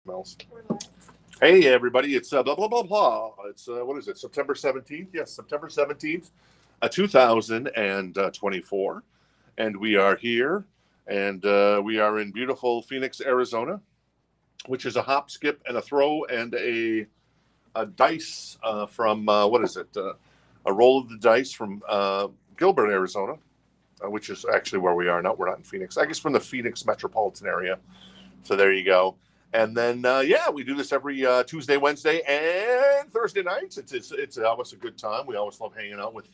Smells. Hey everybody, it's blah blah blah blah. It's what is it? September 17th? Yes, September 17th, 2024, and we are here, and we are in beautiful Phoenix, Arizona, which is a hop, skip, and a throw, and a dice from what is it? A roll of the dice from Gilbert, Arizona, which is actually where we are now. We're not in Phoenix. I guess from the Phoenix metropolitan area. So there you go. And then, yeah, we do this every Tuesday, Wednesday, and Thursday nights. It's always a good time. We always love hanging out with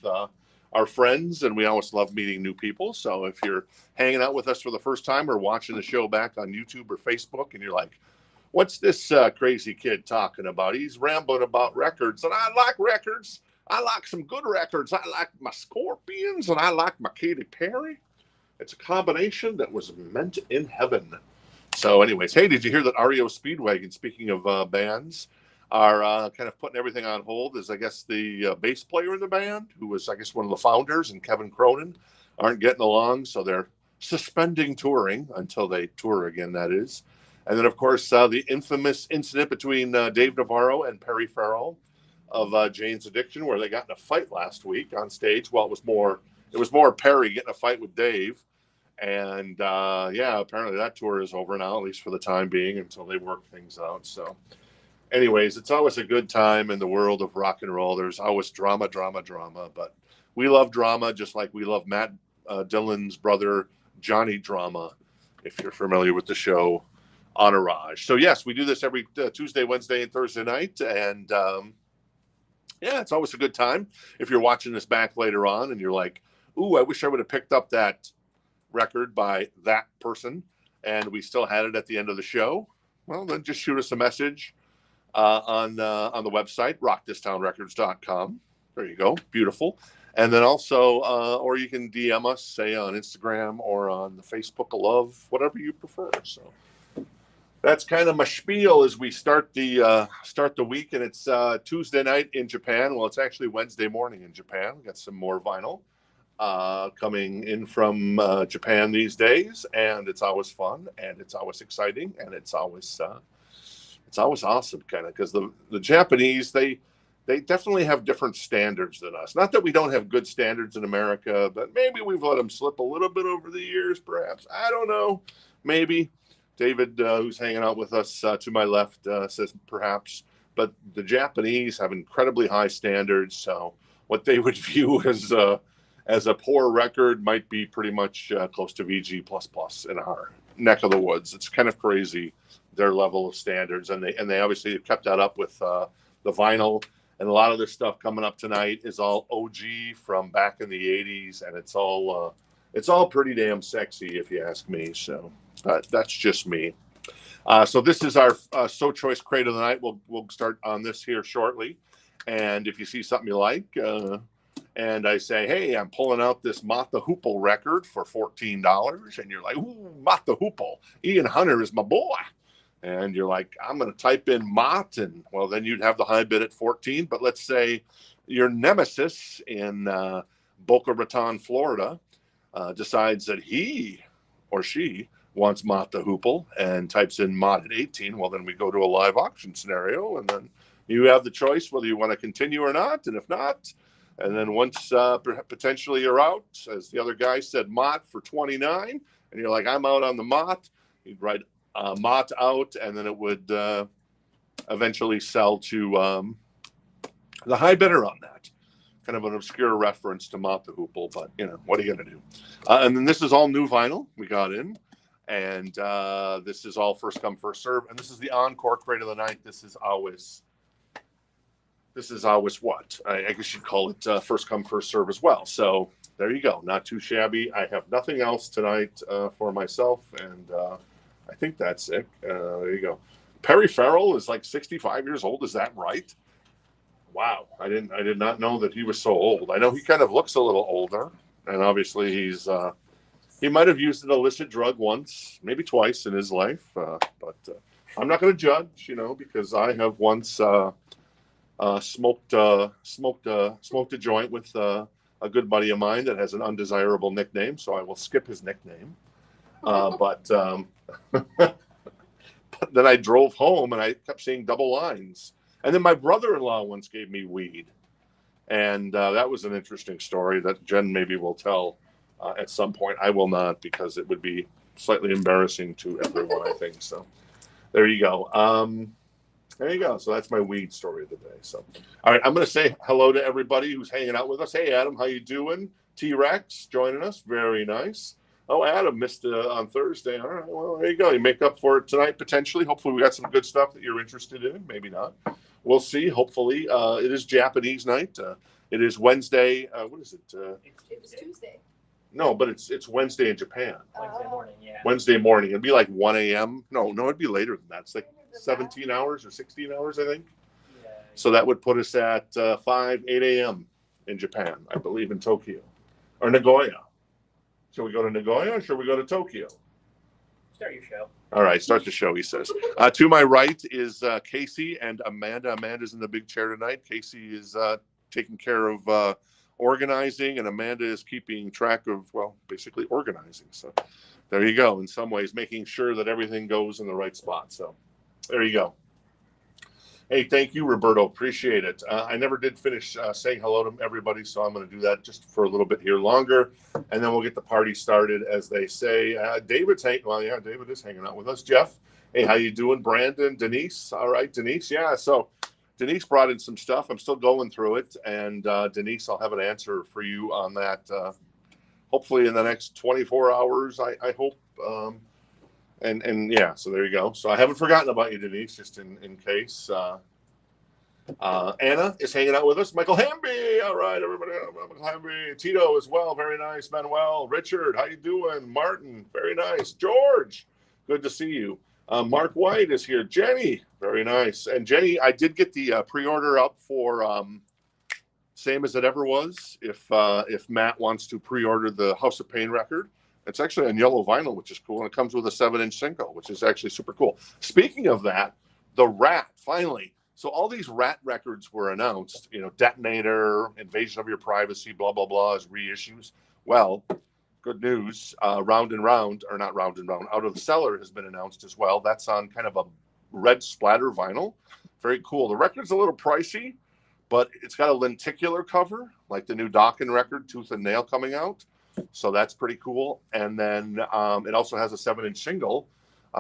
our friends, and we always love meeting new people. So if you're hanging out with us for the first time or watching the show back on YouTube or Facebook, and you're like, what's this crazy kid talking about? He's rambling about records, and I like records. I like some good records. I like my Scorpions, and I like my Katy Perry. It's a combination that was meant in heaven. So anyways, hey, did you hear that REO Speedwagon, speaking of bands, are kind of putting everything on hold? As I guess the bass player in the band, who was, I guess, one of the founders, and Kevin Cronin, aren't getting along. So they're suspending touring until they tour again, that is. And then, of course, the infamous incident between Dave Navarro and Perry Farrell of Jane's Addiction, where they got in a fight last week on stage. Well, it was more Perry getting a fight with Dave. And yeah, apparently that tour is over now, at least for the time being, until they work things out. So anyways, it's always a good time in the world of rock and roll. There's always drama, but we love drama just like we love Matt Dillon's brother, Johnny Drama, if you're familiar with the show Entourage. So yes, we do this every Tuesday, Wednesday, and Thursday night. And yeah, it's always a good time. If you're watching this back later on and you're like, ooh, I wish I would have picked up that record by that person and we still had it at the end of the show, well, then just shoot us a message on the website, rockthistownrecords.com. There you go. Beautiful. And then also, or you can DM us, say on Instagram or on the Facebook of Love, whatever you prefer. So that's kind of my spiel as we start the week, and it's Tuesday night in Japan. Well, it's actually Wednesday morning in Japan. We got some more vinyl coming in from Japan these days, and it's always fun, and it's always exciting, and it's always awesome, kind of, because the Japanese, they definitely have different standards than us. Not that we don't have good standards in America, but maybe we've let them slip a little bit over the years, perhaps. I don't know. Maybe. David, who's hanging out with us to my left, says perhaps. But the Japanese have incredibly high standards, so what they would view as a poor record might be pretty much close to VG++ in our neck of the woods. It's kind of crazy, their level of standards, and they obviously have kept that up with the vinyl. And a lot of this stuff coming up tonight is all OG from back in the 80s, and it's all pretty damn sexy, if you ask me. So that's just me. So this is our So Choice Crate of the Night. We'll start on this here shortly. And if you see something you like, and I say, hey, I'm pulling out this Mott the Hoople record for $14, and you're like, ooh, Mott the Hoople, Ian Hunter is my boy. And you're like, I'm going to type in Mott, and well, then you'd have the high bid at 14. But let's say your nemesis in Boca Raton, Florida, decides that he or she wants Mott the Hoople and types in Mott at 18. Well, then we go to a live auction scenario, and then you have the choice whether you want to continue or not. And if not, and then once potentially you're out, as the other guy said, Mott for 29, and you're like, I'm out on the Mott, you'd write Mott out, and then it would eventually sell to the high bidder on that. Kind of an obscure reference to Mott the Hoople, but, what are you going to do? And then this is all new vinyl we got in, and this is all first come, first serve, and this is the Encore Crate of the Night. This is always what? I guess you'd call it first come, first serve as well. So there you go. Not too shabby. I have nothing else tonight for myself, and I think that's it. There you go. Perry Farrell is like 65 years old. Is that right? Wow. I did not know that he was so old. I know he kind of looks a little older, and obviously he might have used an illicit drug once, maybe twice in his life. But I'm not going to judge, because I have once smoked a joint with a good buddy of mine that has an undesirable nickname, so I will skip his nickname. But But then I drove home and I kept seeing double lines. And then my brother-in-law once gave me weed. And that was an interesting story that Jen maybe will tell at some point. I will not, because it would be slightly embarrassing to everyone, I think. So there you go. There you go. So that's my weed story of the day. So, all right, I'm going to say hello to everybody who's hanging out with us. Hey, Adam, how you doing? T-Rex joining us. Very nice. Oh, Adam missed on Thursday. All right, well, there you go. You make up for it tonight, potentially. Hopefully we got some good stuff that you're interested in. Maybe not. We'll see. Hopefully. It is Japanese night. It is Wednesday. What is it? It was Tuesday. No, but it's Wednesday in Japan. Wednesday morning, yeah. Wednesday morning. It'd be like 1 a.m. No, it'd be later than that. It's like 17 hours or 16 hours, I think. Yeah. So that would put us at 8 a.m. in Japan, I believe, in Tokyo. Or Nagoya. Should we go to Nagoya or should we go to Tokyo? Start your show. All right, start the show, he says. To my right is Casey and Amanda. Amanda's in the big chair tonight. Casey is taking care of organizing, and Amanda is keeping track of, well, basically organizing. So there you go. In some ways, making sure that everything goes in the right spot. So there you go. Hey, thank you, Roberto. Appreciate it. I never did finish saying hello to everybody, so I'm going to do that just for a little bit here longer, and then we'll get the party started, as they say. David's hanging. Well, yeah, David is hanging out with us. Jeff, hey, how you doing? Brandon, Denise. All right, Denise. Yeah, so Denise brought in some stuff. I'm still going through it, and Denise, I'll have an answer for you on that. Hopefully in the next 24 hours, I hope. And yeah, so there you go. So I haven't forgotten about you, Denise, just in case. Anna is hanging out with us. Michael Hamby. All right, everybody. Michael Hamby. Tito as well. Very nice. Manuel. Richard, how you doing? Martin. Very nice. George. Good to see you. Mark White is here. Jenny. Very nice. And Jenny, I did get the pre-order up for Same As It Ever Was. If Matt wants to pre-order the House of Pain record. It's actually on yellow vinyl, which is cool. And it comes with a 7-inch single, which is actually super cool. Speaking of that, the Ratt, finally. So all these Ratt records were announced, Detonator, Invasion of Your Privacy, blah, blah, blah, as reissues. Well, good news. Round and Round, or not Round and Round, Out of the Cellar has been announced as well. That's on kind of a red splatter vinyl. Very cool. The record's a little pricey, but it's got a lenticular cover, like the new Dokken record, Tooth and Nail, coming out. So that's pretty cool. And then it also has a 7-inch single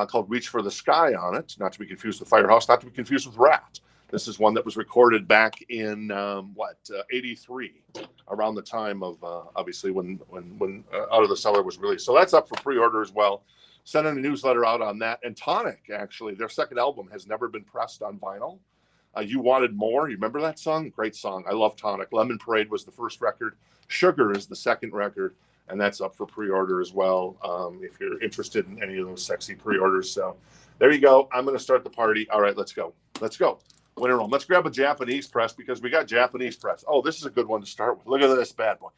called Reach for the Sky on it, not to be confused with Firehouse, not to be confused with Ratt. This is one that was recorded back in 83, around the time of obviously when Out of the Cellar was released. So that's up for pre-order as well. Sending a newsletter out on that. And Tonic, actually, their second album has never been pressed on vinyl. You Wanted More. You remember that song? Great song. I love Tonic. Lemon Parade was the first record. Sugar is the second record. And that's up for pre-order as well, if you're interested in any of those sexy pre-orders. So there you go. I'm going to start the party. All right, let's go. Let's go. Win and roll. Let's grab a Japanese press, because we got Japanese press. Oh, this is a good one to start with. Look at this bad boy.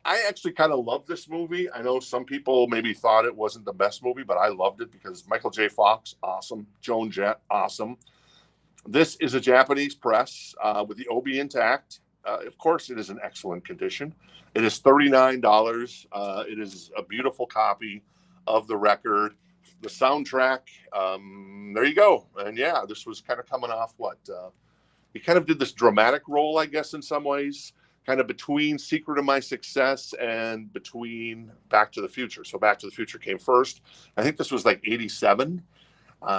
I actually kind of love this movie. I know some people maybe thought it wasn't the best movie, but I loved it because Michael J. Fox, awesome. Joan Jett, awesome. This is a Japanese press with the OB intact. Of course, it is in excellent condition. It is $39. It is a beautiful copy of the record. The soundtrack, there you go. And yeah, this was kind of coming off he kind of did this dramatic role, I guess, in some ways, kind of between Secret of My Success and between Back to the Future. So Back to the Future came first. I think this was like 87.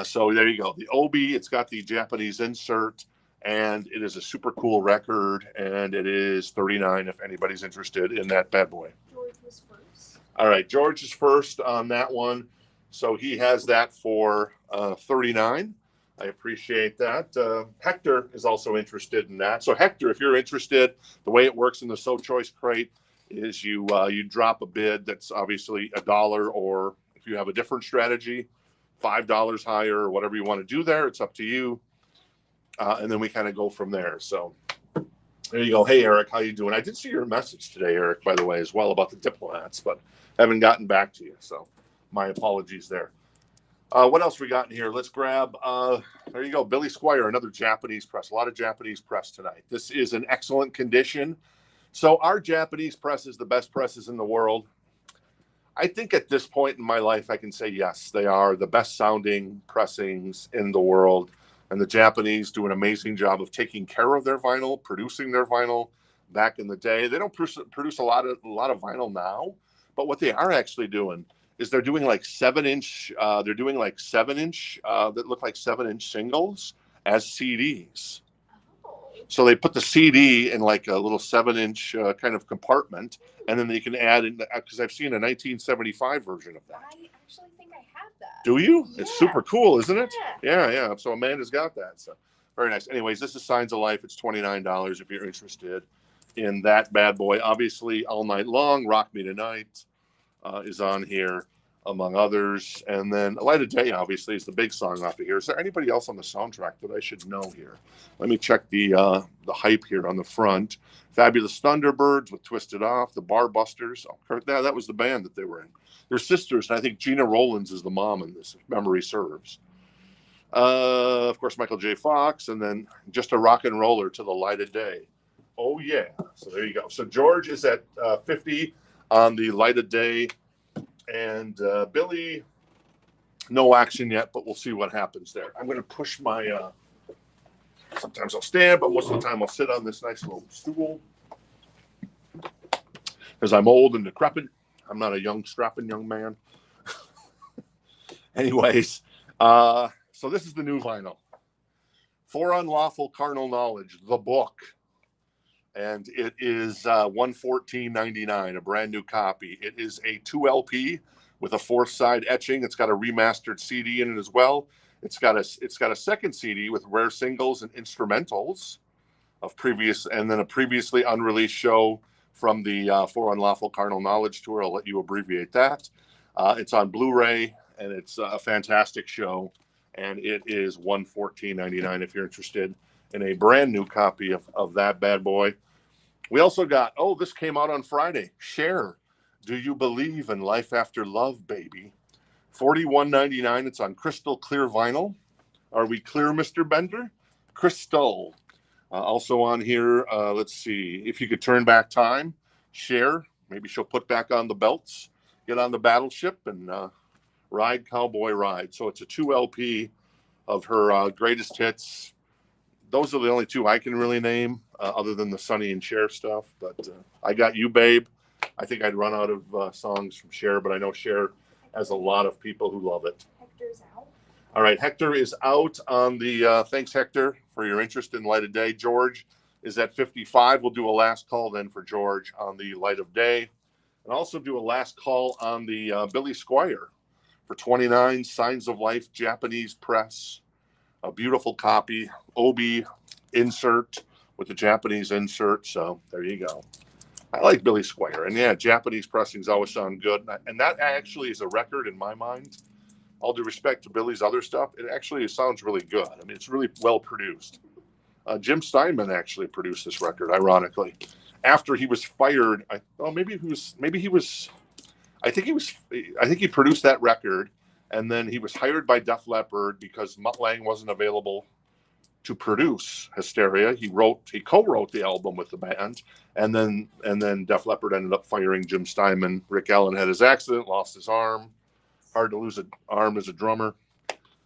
So there you go. The OB, it's got the Japanese insert. And it is a super cool record, and it is $39 if anybody's interested in that bad boy. George was first. All right, George is first on that one, so he has that for $39. I appreciate that. Hector is also interested in that. So Hector, if you're interested, the way it works in the So Choice crate is you drop a bid that's obviously $1, or if you have a different strategy, $5 higher, or whatever you want to do there. It's up to you. And then we kind of go from there. So there you go. Hey, Eric, how you doing? I did see your message today, Eric, by the way, as well, about the diplomats, but haven't gotten back to you. So my apologies there. What else we got in here? Let's grab, there you go, Billy Squire, another Japanese press. A lot of Japanese press tonight. This is in excellent condition. So our Japanese press is the best presses in the world. I think at this point in my life, I can say yes, they are the best sounding pressings in the world. And the Japanese do an amazing job of taking care of their vinyl, producing their vinyl. Back in the day, they don't produce a lot of vinyl now, but what they are actually doing is they're doing like 7-inch. They're doing like 7-inch that look like 7-inch singles as CDs. So they put the CD in like a little 7-inch kind of compartment, and then you can add in, because I've seen a 1975 version of that. I actually think I have that. Do you? Yeah. It's super cool, isn't it? Yeah. Yeah. So Amanda's got that. So very nice. Anyways, this is Signs of Life. It's $29 if you're interested in that bad boy. Obviously, All Night Long, Rock Me Tonight is on here, among others. And then Light of Day, obviously, is the big song off of here. Is there anybody else on the soundtrack that I should know here? Let me check the hype here on the front. Fabulous Thunderbirds with Twisted Off, the Bar Busters. Oh, that was the band that they were in. They're sisters, and I think Gina Rollins is the mom in this, if memory serves. Of course, Michael J. Fox, and then Just a Rock and Roller to the Light of Day. Oh, yeah. So there you go. So George is at 50 on the Light of Day. And Billy, no action yet, but we'll see what happens there. I'm going to push my, sometimes I'll stand, but most of the time I'll sit on this nice little stool. Because I'm old and decrepit. I'm not a young, strapping young man. Anyways, so this is the new vinyl. For Unlawful Carnal Knowledge, the book. And it is $114.99, a brand new copy. It is a 2 LP with a 4th side etching. It's got a remastered CD in it as well. It's got a second CD with rare singles and instrumentals of previous, and then a previously unreleased show from the For Unlawful Carnal Knowledge tour. I'll let you abbreviate that. It's on Blu-ray, and it's a fantastic show. And it is $114.99 if you're interested in a brand new copy of that bad boy. We also got, this came out on Friday. Cher, Do You Believe in Life After Love, Baby? $41.99. It's on crystal clear vinyl. Are we clear, Mr. Bender? Crystal. Also on here, let's see. If You Could Turn Back Time, Cher. Maybe she'll put back on the belts, get on the battleship, and ride Cowboy Ride. So it's a 2 LP of her greatest hits. Those are the only 2 I can really name, other than the Sonny and Cher stuff. But I Got You, Babe. I think I'd run out of songs from Cher, but I know Cher has a lot of people who love it. Hector's out. All right, Hector is out on the, thanks, Hector, for your interest in Light of Day. George is at 55. We'll do a last call then for George on the Light of Day. And also do a last call on the Billy Squier for 29, Signs of Life, Japanese press. A beautiful copy, Obi insert with the Japanese insert. So there you go. I like Billy Squier. And yeah, Japanese pressings always sound good. And that actually is a record in my mind. All due respect to Billy's other stuff, it actually sounds really good. I mean, it's really well produced. Jim Steinman actually produced this record, ironically. After he was fired, I think he produced that record. And then he was hired by Def Leppard because Mutt Lange wasn't available to produce Hysteria. He co-wrote the album with the band, and then Def Leppard ended up firing Jim Steinman. Rick Allen had his accident, lost his arm. Hard to lose an arm as a drummer,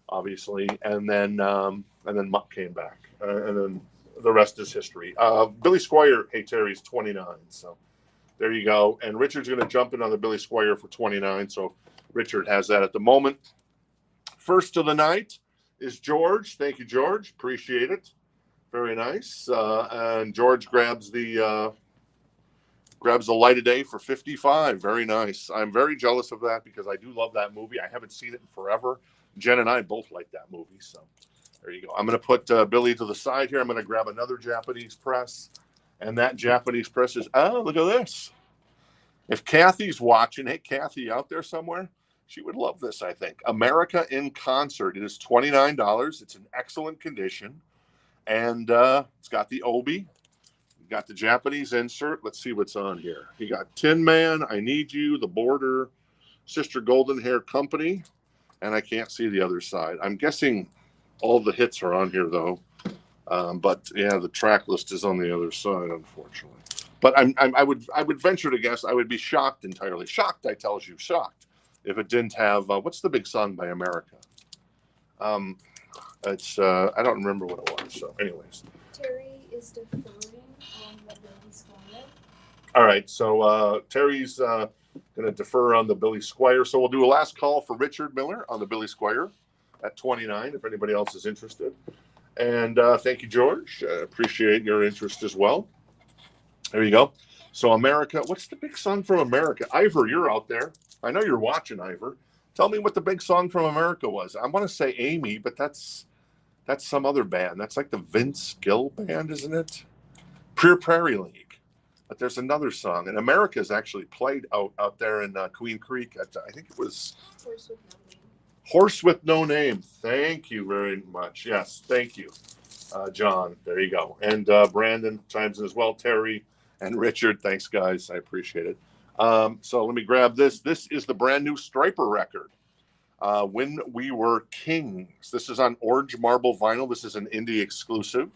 obviously. And then Mutt came back, and then the rest is history. Billy Squier, hey Terry's 29, so there you go. And Richard's going to jump in on the Billy Squier for 29, so Richard has that at the moment. First of the night is George. Thank you, George. Appreciate it. Very nice. And George grabs the Light of Day for 55. Very nice. I'm very jealous of that because I do love that movie. I haven't seen it in forever. Jen and I both like that movie. So there you go. I'm going to put Billy to the side here. I'm going to grab another Japanese press. And that Japanese press is, look at this. If Kathy's watching, hey, Kathy out there somewhere, she would love this, I think. America in Concert. It is $29. It's in excellent condition. And it's got the Obi. You got the Japanese insert. Let's see what's on here. You got Tin Man, I Need You, The Border, Sister Golden Hair Company. And I can't see the other side. I'm guessing all the hits are on here, though. But, yeah, the track list is on the other side, unfortunately. But I would venture to guess I would be shocked, entirely shocked. I tells you shocked if it didn't have what's the big song by America? It's I don't remember what it was. So, anyways. Terry is deferring on the Billy Squire. All right, so Terry's going to defer on the Billy Squire. So we'll do a last call for Richard Miller on the Billy Squire at 29, if anybody else is interested. And thank you, George. Appreciate your interest as well. There you go. So America, what's the big song from America? Ivor, you're out there. I know you're watching, Ivor. Tell me what the big song from America was. I want to say Amy, but that's some other band. That's like the Vince Gill band, isn't it? Pure Prairie League. But there's another song, and America's actually played out there in Queen Creek. I think it was Horse with no name. Horse with No Name. Thank you very much. Yes, thank you, John. There you go. And Brandon chimes in as well. Terry and Richard. Thanks, guys. I appreciate it. So let me grab this. This is the brand new Striper record. When We Were Kings. This is on orange marble vinyl. This is an indie exclusive.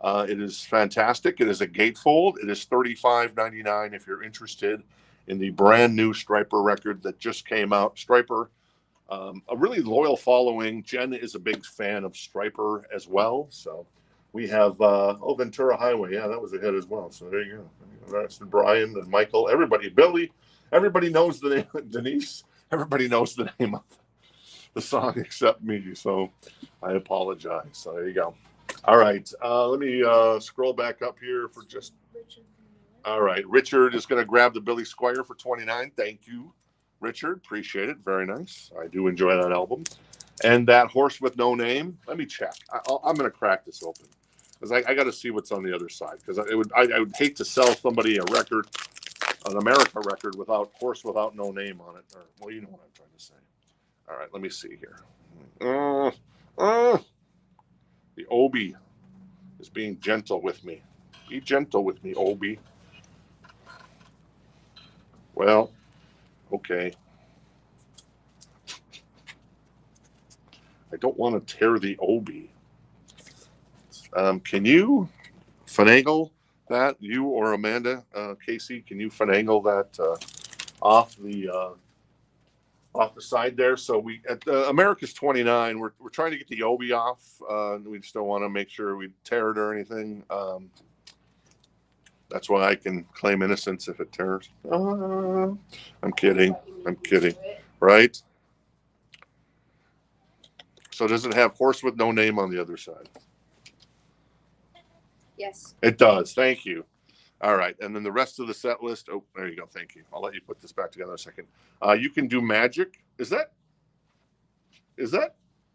It is fantastic. It is a gatefold. It is $35.99 if you're interested in the brand new Striper record that just came out. Striper, a really loyal following. Jen is a big fan of Striper as well. So we have Ventura Highway. Yeah, that was a hit as well. So there you go. That's Brian and Michael. Everybody, Billy. Everybody knows the name. Denise. Everybody knows the name of the song except me. So I apologize. So there you go. All right. Let me scroll back up here for just. All right. Richard is going to grab the Billy Squire for $29. Thank you, Richard. Appreciate it. Very nice. I do enjoy that album. And that Horse with No Name. Let me check. I'm going to crack this open because I got to see what's on the other side, because I would hate to sell somebody a record, an America record, without Horse Without No Name on it. Or, well, you know what I'm trying to say. All right. Let me see here. The Obi is being gentle with me. Be gentle with me, Obi. Well, okay. I don't want to tear the Obi. Can you finagle that? You or Amanda, Casey, can you finagle that off the side there? So we at America's 29. We're trying to get the Obi off. We just don't want to make sure we tear it or anything. That's why I can claim innocence if it tears. I'm kidding. I'm kidding. Right? So does it have Horse with No Name on the other side? Yes. It does. Thank you. All right. And then the rest of the set list. Oh, there you go. Thank you. I'll let you put this back together in a second. You can do Magic. Is that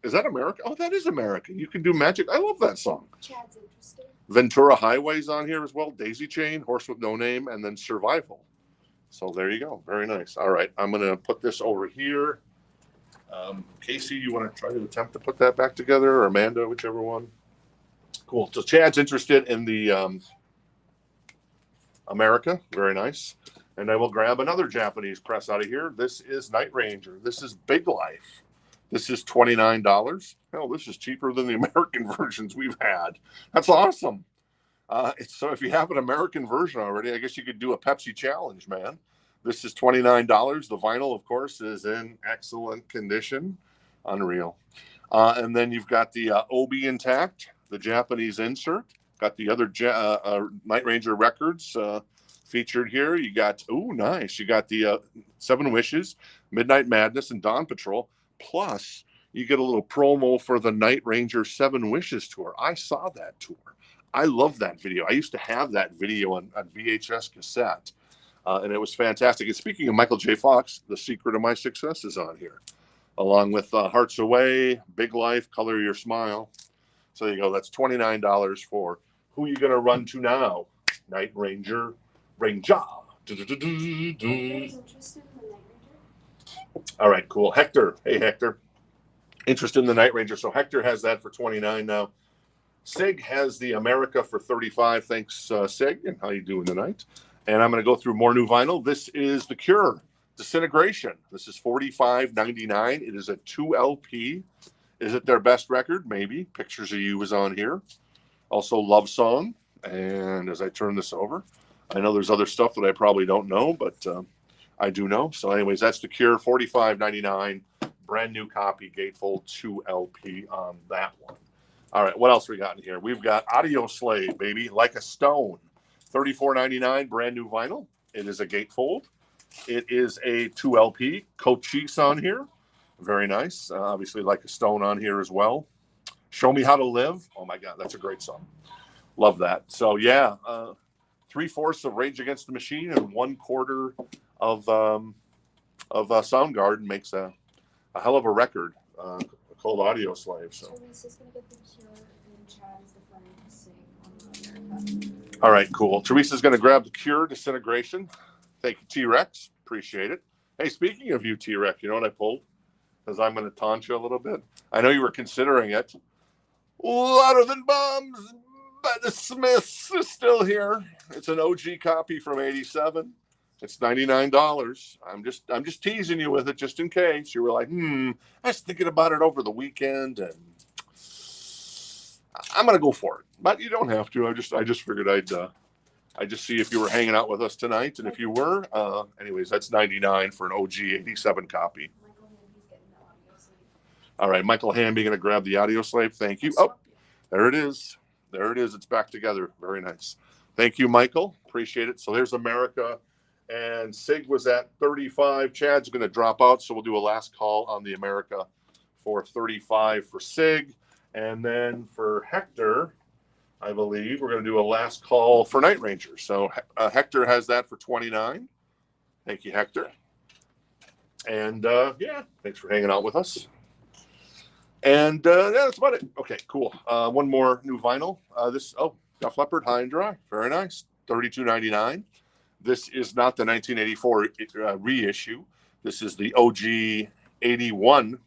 America? Oh, that is America. You can do Magic. I love that song. Chad's interested. Ventura Highway's on here as well. Daisy Chain, Horse with No Name, and then Survival. So there you go. Very nice. All right. I'm going to put this over here. Casey, you want to try to attempt to put that back together, or Amanda, whichever one? Cool. So Chad's interested in the America. Very nice. And I will grab another Japanese press out of here. This is Night Ranger. This is Big Life. This is $29. Hell, this is cheaper than the American versions we've had. That's awesome. So if you have an American version already, I guess you could do a Pepsi challenge, man. This is $29. The vinyl, of course, is in excellent condition. Unreal. And then you've got the Obi intact, the Japanese insert. Got the other Night Ranger records featured here. You got, nice. You got the Seven Wishes, Midnight Madness, and Dawn Patrol. Plus, you get a little promo for the Night Ranger Seven Wishes tour. I saw that tour. I love that video. I used to have that video on VHS cassette, and it was fantastic. And speaking of Michael J. Fox, The Secret of My Success is on here, along with Hearts Away, Big Life, Color Your Smile. So there you go. That's $29 for Who You Gonna Run To Now? Night Ranger. Ranger. All right, cool. Hector. Hey, Hector. Interested in the Night Ranger. So Hector has that for $29 now. Sig has the America for $35. Thanks, Sig. And how you doing tonight? And I'm going to go through more new vinyl. This is The Cure, Disintegration. This is $45.99. It is a 2 LP. Is it their best record? Maybe. Pictures of You is on here. Also, Love Song. And as I turn this over, I know there's other stuff that I probably don't know, but I do know. So anyways, that's the Cure, $45.99, brand new copy, gatefold 2 LP on that one. All right, what else we got in here? We've got Audio Slave, baby, Like a Stone, $34.99, brand new vinyl. It is a gatefold. It is a 2 LP, Cochise on here. Very nice. Obviously, Like a Stone on here as well. Show Me How to Live. Oh my God, that's a great song. Love that. So yeah, 3/4 of Rage Against the Machine and 1/4 of Soundgarden makes a hell of a record called Audio Slave. So. Teresa's gonna get the Cure, and Chad is deferring to sing on America. All right, cool. Teresa's going to grab the Cure, Disintegration. Thank you, T-Rex. Appreciate it. Hey, speaking of you, T-Rex, you know what I pulled? Because I'm going to taunt you a little bit. I know you were considering it. Louder Than Bombs by the Smiths is still here. It's an OG copy from '87. It's $99. I'm just teasing you with it just in case. You were like, I was thinking about it over the weekend, and I'm gonna go for it. But you don't have to. I just figured I'd just see if you were hanging out with us tonight, and if you were, anyways, that's $99 for an OG '87 copy. Michael Hamby's getting the audio slave. All right, Michael Hamby gonna grab the Audio Slave. Thank you. Oh, there it is. There it is. It's back together. Very nice. Thank you, Michael. Appreciate it. So there's America. And Sig was at 35. Chad's going to drop out, so we'll do a last call on the America for 35 for Sig. And then for Hector, I believe we're going to do a last call for Night Ranger. So Hector has that for 29. Thank you, Hector. And yeah, thanks for hanging out with us. And yeah, that's about it. Okay, cool. One more new vinyl. Def Leppard High and Dry. Very nice. $32.99. This is not the 1984 reissue. This is the OG 81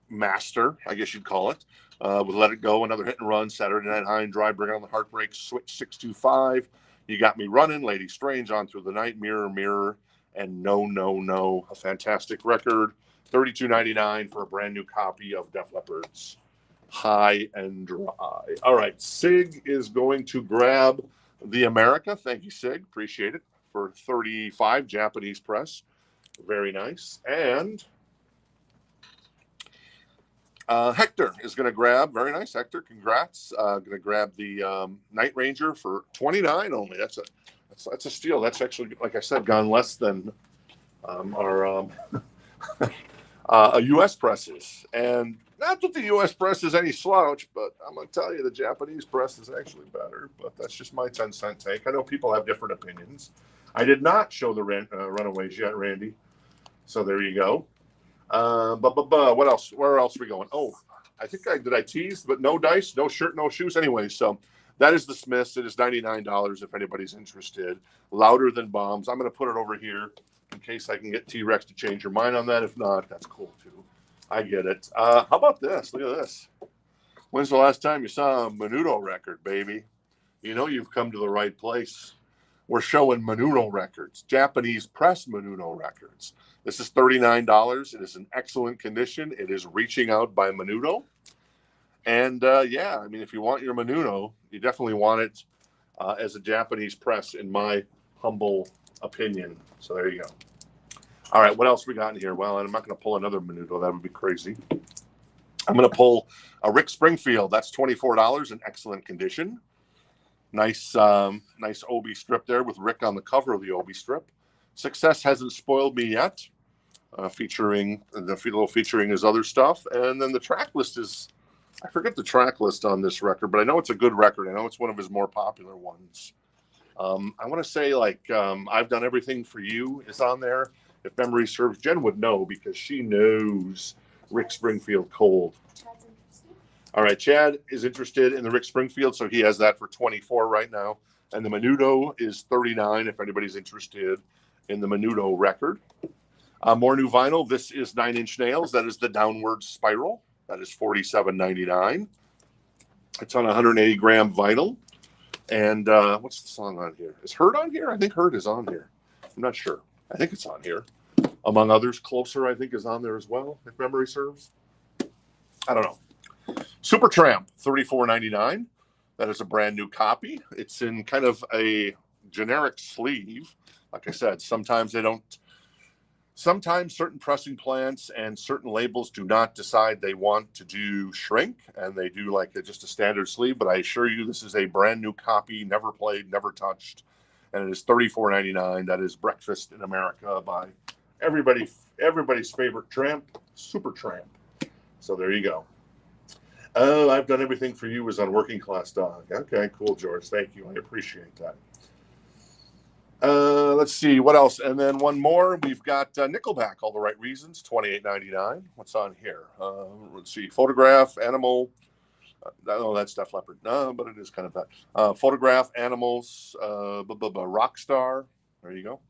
master, I guess you'd call it. With Let It Go, Another Hit and Run, Saturday Night High and Dry, Bring On the Heartbreak, Switch 625, You Got Me Running, Lady Strange, On Through the Night, Mirror, Mirror, and No, No, No. A fantastic record. $32.99 for a brand new copy of Def Leppard's High and Dry. All right, Sig is going to grab the America. Thank you, Sig. Appreciate it. For 35, Japanese press. Very nice. And Hector is going to grab. Very nice, Hector. Congrats. Going to grab the Night Ranger for 29 only. That's a steal. That's actually, like I said, gone less than our U.S. presses. And not that the U.S. press is any slouch, but I'm going to tell you the Japanese press is actually better. But that's just my 10-cent take. I know people have different opinions. I did not show the Runaways yet, Randy. So there you go. What else? Where else are we going? Oh, I think I teased, but no dice, no shirt, no shoes. Anyway, so that is the Smiths. It is $99 if anybody's interested. Louder Than Bombs. I'm going to put it over here in case I can get T-Rex to change your mind on that. If not, that's cool too. I get it. How about this? Look at this. When's the last time you saw a Menudo record, baby? You know you've come to the right place. We're showing Menudo records, Japanese press Menudo records. This is $39. It is in excellent condition. It is Reaching Out by Menudo. And yeah, I mean, if you want your Menudo, you definitely want it as a Japanese press, in my humble opinion. So there you go. All right, what else we got in here? Well, I'm not going to pull another Menudo. That would be crazy. I'm going to pull a Rick Springfield. That's $24 in excellent condition. Nice Obi strip there with Rick on the cover of the Obi strip. Success Hasn't Spoiled Me Yet, featuring his other stuff. And then the track list is, I forget the track list on this record, but I know it's a good record. I know it's one of his more popular ones. I want to say I've Done Everything for You is on there. If memory serves, Jen would know because she knows Rick Springfield cold. Chad's interested. All right, Chad is interested in the Rick Springfield, so he has that for 24 right now. And the Menudo is 39 if anybody's interested in the Menudo record. More new vinyl. This is 9 Inch Nails. That is the Downward Spiral. That is $47.99. It's on 180-gram vinyl. And what's the song on here? Is Hurt on here? I think Hurt is on here. I'm not sure. I think it's on here. Among others, Closer, I think, is on there as well, if memory serves. I don't know. Supertramp, $34.99. That is a brand new copy. It's in kind of a generic sleeve. Like I said, sometimes they don't. Sometimes certain pressing plants and certain labels do not decide they want to do shrink, and they do like just a standard sleeve. But I assure you, this is a brand new copy, never played, never touched, and it is $34.99. That is Breakfast in America by everybody's favorite tramp, Super Tramp. So there you go. Oh, I've done everything for you as on Working Class Dog. Okay, cool, George. Thank you. I appreciate that. Let's see what else, and then one more. We've got Nickelback, All the Right Reasons, $28.99. What's on here? Let's see, Photograph, Animal. No, that's Def Leppard. No, but it is kind of that. Photograph, Animals, Rockstar. There you go.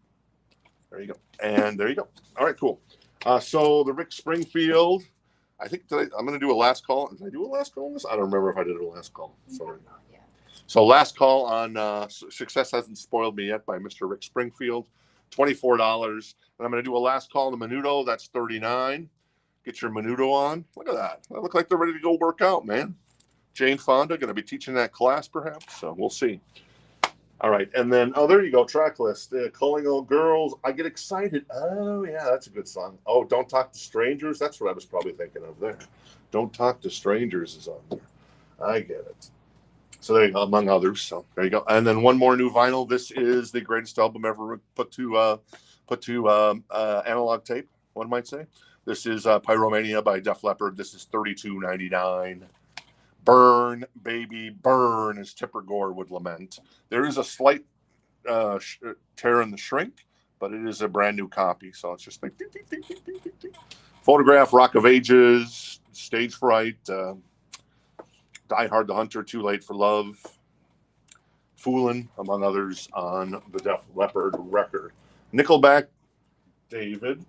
There you go. And there you go. All right, cool. So the Rick Springfield. I think I'm going to do a last call. Did I do a last call on this? I don't remember if I did a last call. Sorry. So last call on Success Hasn't Spoiled Me Yet by Mr. Rick Springfield, $24. And I'm going to do a last call on the Menudo. That's $39. Get your Menudo on. Look at that. They look like they're ready to go work out, man. Jane Fonda going to be teaching that class perhaps. So we'll see. All right. And then, oh, there you go. Track list. Calling All Girls. I Get Excited. Oh, yeah, that's a good song. Oh, Don't Talk to Strangers. That's what I was probably thinking of there. Don't Talk to Strangers is on there. I get it. So there you go, among others. So there you go. And then one more new vinyl. This is the greatest album ever put to analog tape, one might say. This is Pyromania by Def Leppard. This is $32.99. Burn, baby, burn, as Tipper Gore would lament. There is a slight tear in the shrink, but it is a brand new copy. So it's just like ding, ding, ding, ding, ding, ding. Photograph, Rock of Ages, Stage Fright, Die Hard the Hunter, Too Late for Love, Foolin', among others, on the Def Leppard record. Nickelback, David,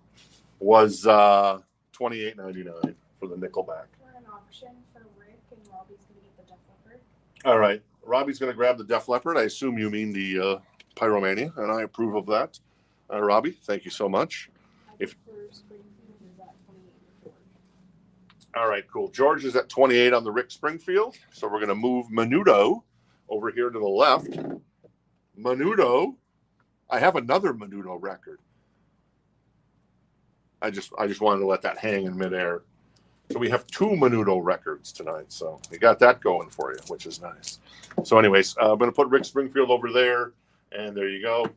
was $28.99 for the Nickelback. We're an auction for Rick, and Robbie's going to get the Def Leppard. All right. Robbie's going to grab the Def Leppard. I assume you mean the Pyromania, and I approve of that. Robbie, thank you so much. If All right, cool. George is at 28 on the Rick Springfield. So we're going to move Menudo over here to the left. Menudo. I have another Menudo record. I just wanted to let that hang in midair. So we have two Menudo records tonight. So we got that going for you, which is nice. So anyways, I'm going to put Rick Springfield over there. And there you go.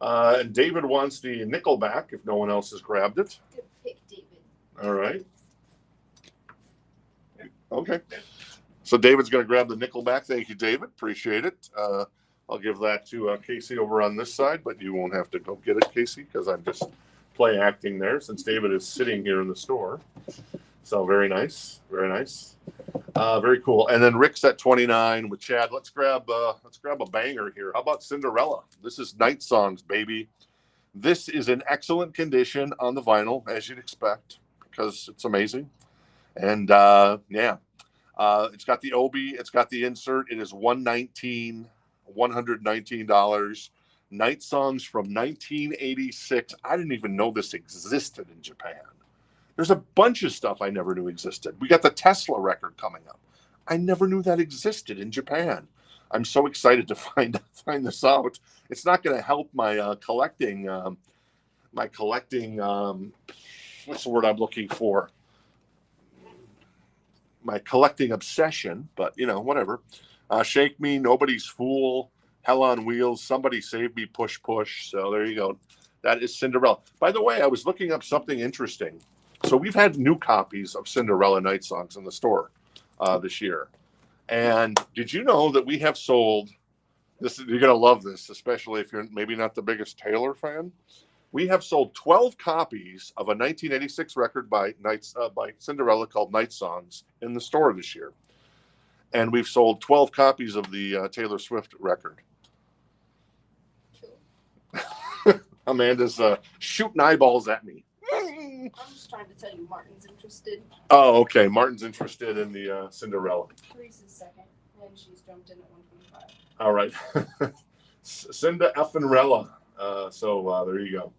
And David wants the Nickelback, if no one else has grabbed it. Good pick, David. All right. Okay. So David's going to grab the Nickelback. Thank you, David. Appreciate it. I'll give that to Casey over on this side, but you won't have to go get it, Casey, because I'm just play acting there since David is sitting here in the store. So very nice. Very nice. Very cool. And then Rick's at 29 with Chad. Let's grab a banger here. How about Cinderella? This is Night Songs, baby. This is in excellent condition on the vinyl, as you'd expect, because it's amazing. And yeah, it's got the Obi, it's got the insert. It is $119. Night Songs from 1986. I didn't even know this existed in Japan. There's a bunch of stuff I never knew existed. We got the Tesla record coming up. I never knew that existed in Japan. I'm so excited to find this out. It's not going to help my collecting. What's the word I'm looking for? My collecting obsession, but you know, whatever. Shake Me, Nobody's Fool, Hell on Wheels, Somebody Save Me, Push Push. So there you go. That is Cinderella. By the way, I was looking up something interesting. So we've had new copies of Cinderella Night Songs in the store this year. And did you know that we have sold this? You're going to love this, especially if you're maybe not the biggest Taylor fan. We have sold 12 copies of a 1986 record by Cinderella called Night Songs in the store this year. And we've sold 12 copies of the Taylor Swift record. Cool. Amanda's shooting eyeballs at me. I'm just trying to tell you Martin's interested. Oh, okay. Martin's interested in the Cinderella. Teresa's second, and she's jumped in at 125. All right. Cinda Effenrella. So there you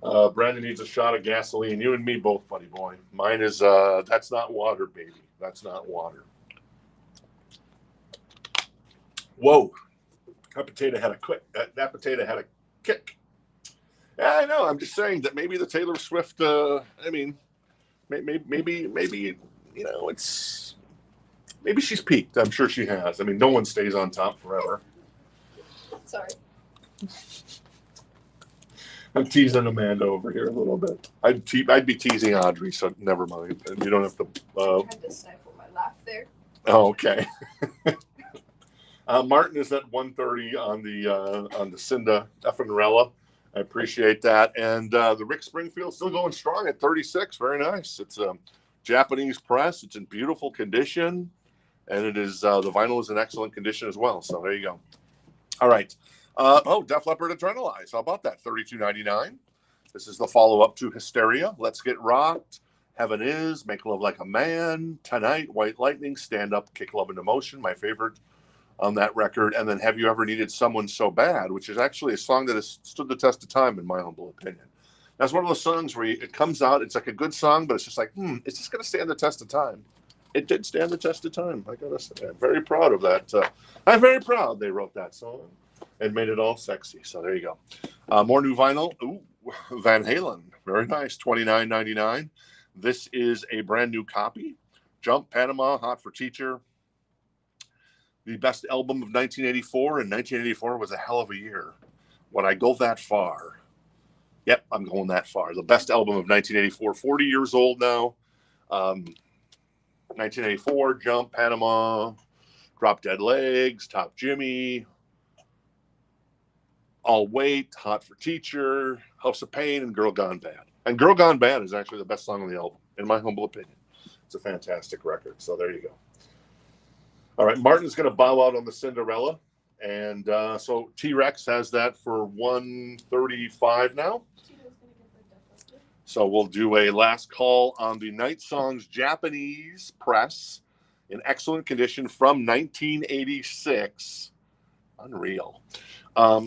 go. Brandon needs a shot of gasoline. You and me both, buddy boy. Mine is That's Not Water, baby. That's Not Water. Whoa, that potato had a quick. That potato had a kick. Yeah, I know. I'm just saying that maybe the Taylor Swift. I mean, maybe you know, it's maybe she's peaked. I'm sure she has. I mean, no one stays on top forever. Sorry. I'm teasing Amanda over here a little bit. I'd be teasing Audrey, so never mind. You don't have to. I had to stifle my laugh there. Oh, okay. Martin is at 130 on the Cinda Cinderella. I appreciate that. And the Rick Springfield still going strong at 36. Very nice. It's a Japanese press. It's in beautiful condition, and it is the vinyl is in excellent condition as well. So there you go. All right. Def Leppard Adrenalize. How about that? $32.99. This is the follow-up to Hysteria. Let's Get Rocked. Heaven Is. Make Love Like a Man. Tonight. White Lightning. Stand Up. Kick Love into Motion. My favorite on that record. And then Have You Ever Needed Someone So Bad, which is actually a song that has stood the test of time, in my humble opinion. That's one of those songs where it comes out, it's like a good song, but it's just like, it's just going to stand the test of time. It did stand the test of time. I got to say, I'm very proud of that. I'm very proud they wrote that song and made it all sexy. So there you go. More new vinyl. Ooh, Van Halen. Very nice. $29.99. This is a brand new copy. Jump, Panama, Hot for Teacher. The best album of 1984, and 1984 was a hell of a year. Would I go that far? Yep, I'm going that far. The best album of 1984, 40 years old now. 1984, Jump, Panama, Drop Dead Legs, Top Jimmy, All Wait, Hot for Teacher, House of Pain, and Girl Gone Bad. And Girl Gone Bad is actually the best song on the album, in my humble opinion. It's a fantastic record. So there you go. All right, Martin's going to bow out on the Cinderella. And so T-Rex has that for $135 now. So we'll do a last call on the Night Songs Japanese press in excellent condition from 1986. Unreal.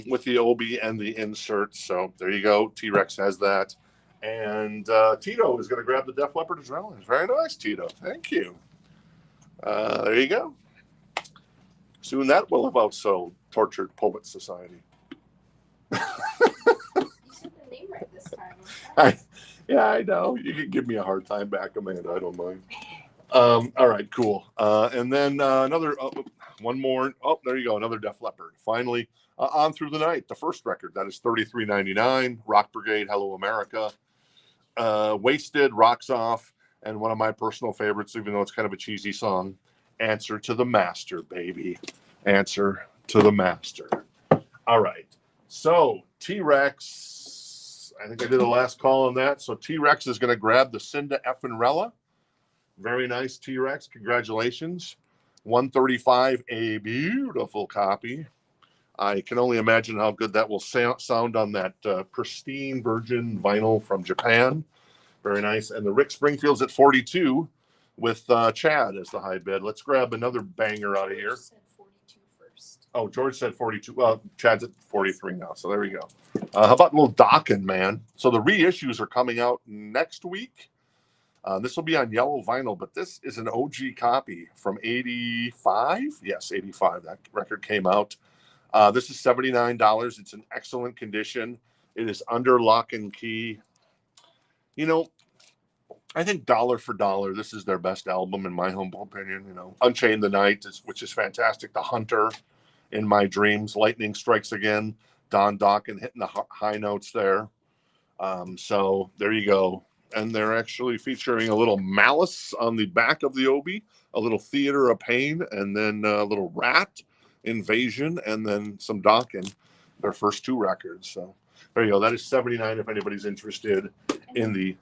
With the Obi and the insert. So there you go. T-Rex has that. And Tito is going to grab the Def Leppard Adrenaline. Very nice, Tito. Thank you. There you go. Soon that will have outsold Tortured Poet Society. You said the name right this time. I know. You can give me a hard time back, Amanda. I don't mind. All right, cool. And then another one more. Oh, there you go. Another Def Leppard. Finally, On Through the Night, the first record. That is $33.99. Rock Brigade, Hello America. Wasted, Rocks Off, and one of my personal favorites, even though it's kind of a cheesy song, Answer to the Master, baby. Answer to the Master. All right. So T-Rex, I think I did the last call on that. So T-Rex is going to grab the Cinda Cinderella. Very nice, T-Rex. Congratulations. $135, a beautiful copy. I can only imagine how good that will sound on that pristine virgin vinyl from Japan. Very nice. And the Rick Springfield's at 42 with Chad as the high bid. Let's grab another banger out of here. Said 42 first. Oh, George said 42. Well, Chad's at 43 now, so there we go. How about a little Dokken, man? So the reissues are coming out next week. This will be on yellow vinyl, but this is an OG copy from 85. Yes, 85. That record came out. This is $79. It's in excellent condition. It is under lock and key. You know, I think dollar for dollar, this is their best album in my humble opinion. You know, Unchained the Night, which is fantastic. The Hunter, In My Dreams, Lightning Strikes Again. Don Dokken hitting the high notes there. So there you go. And they're actually featuring a little Malice on the back of the Obi, a little Theater of Pain, and then a little Ratt, Invasion, and then some Dokken, their first two records. So there you go. That is $79 if anybody's interested in the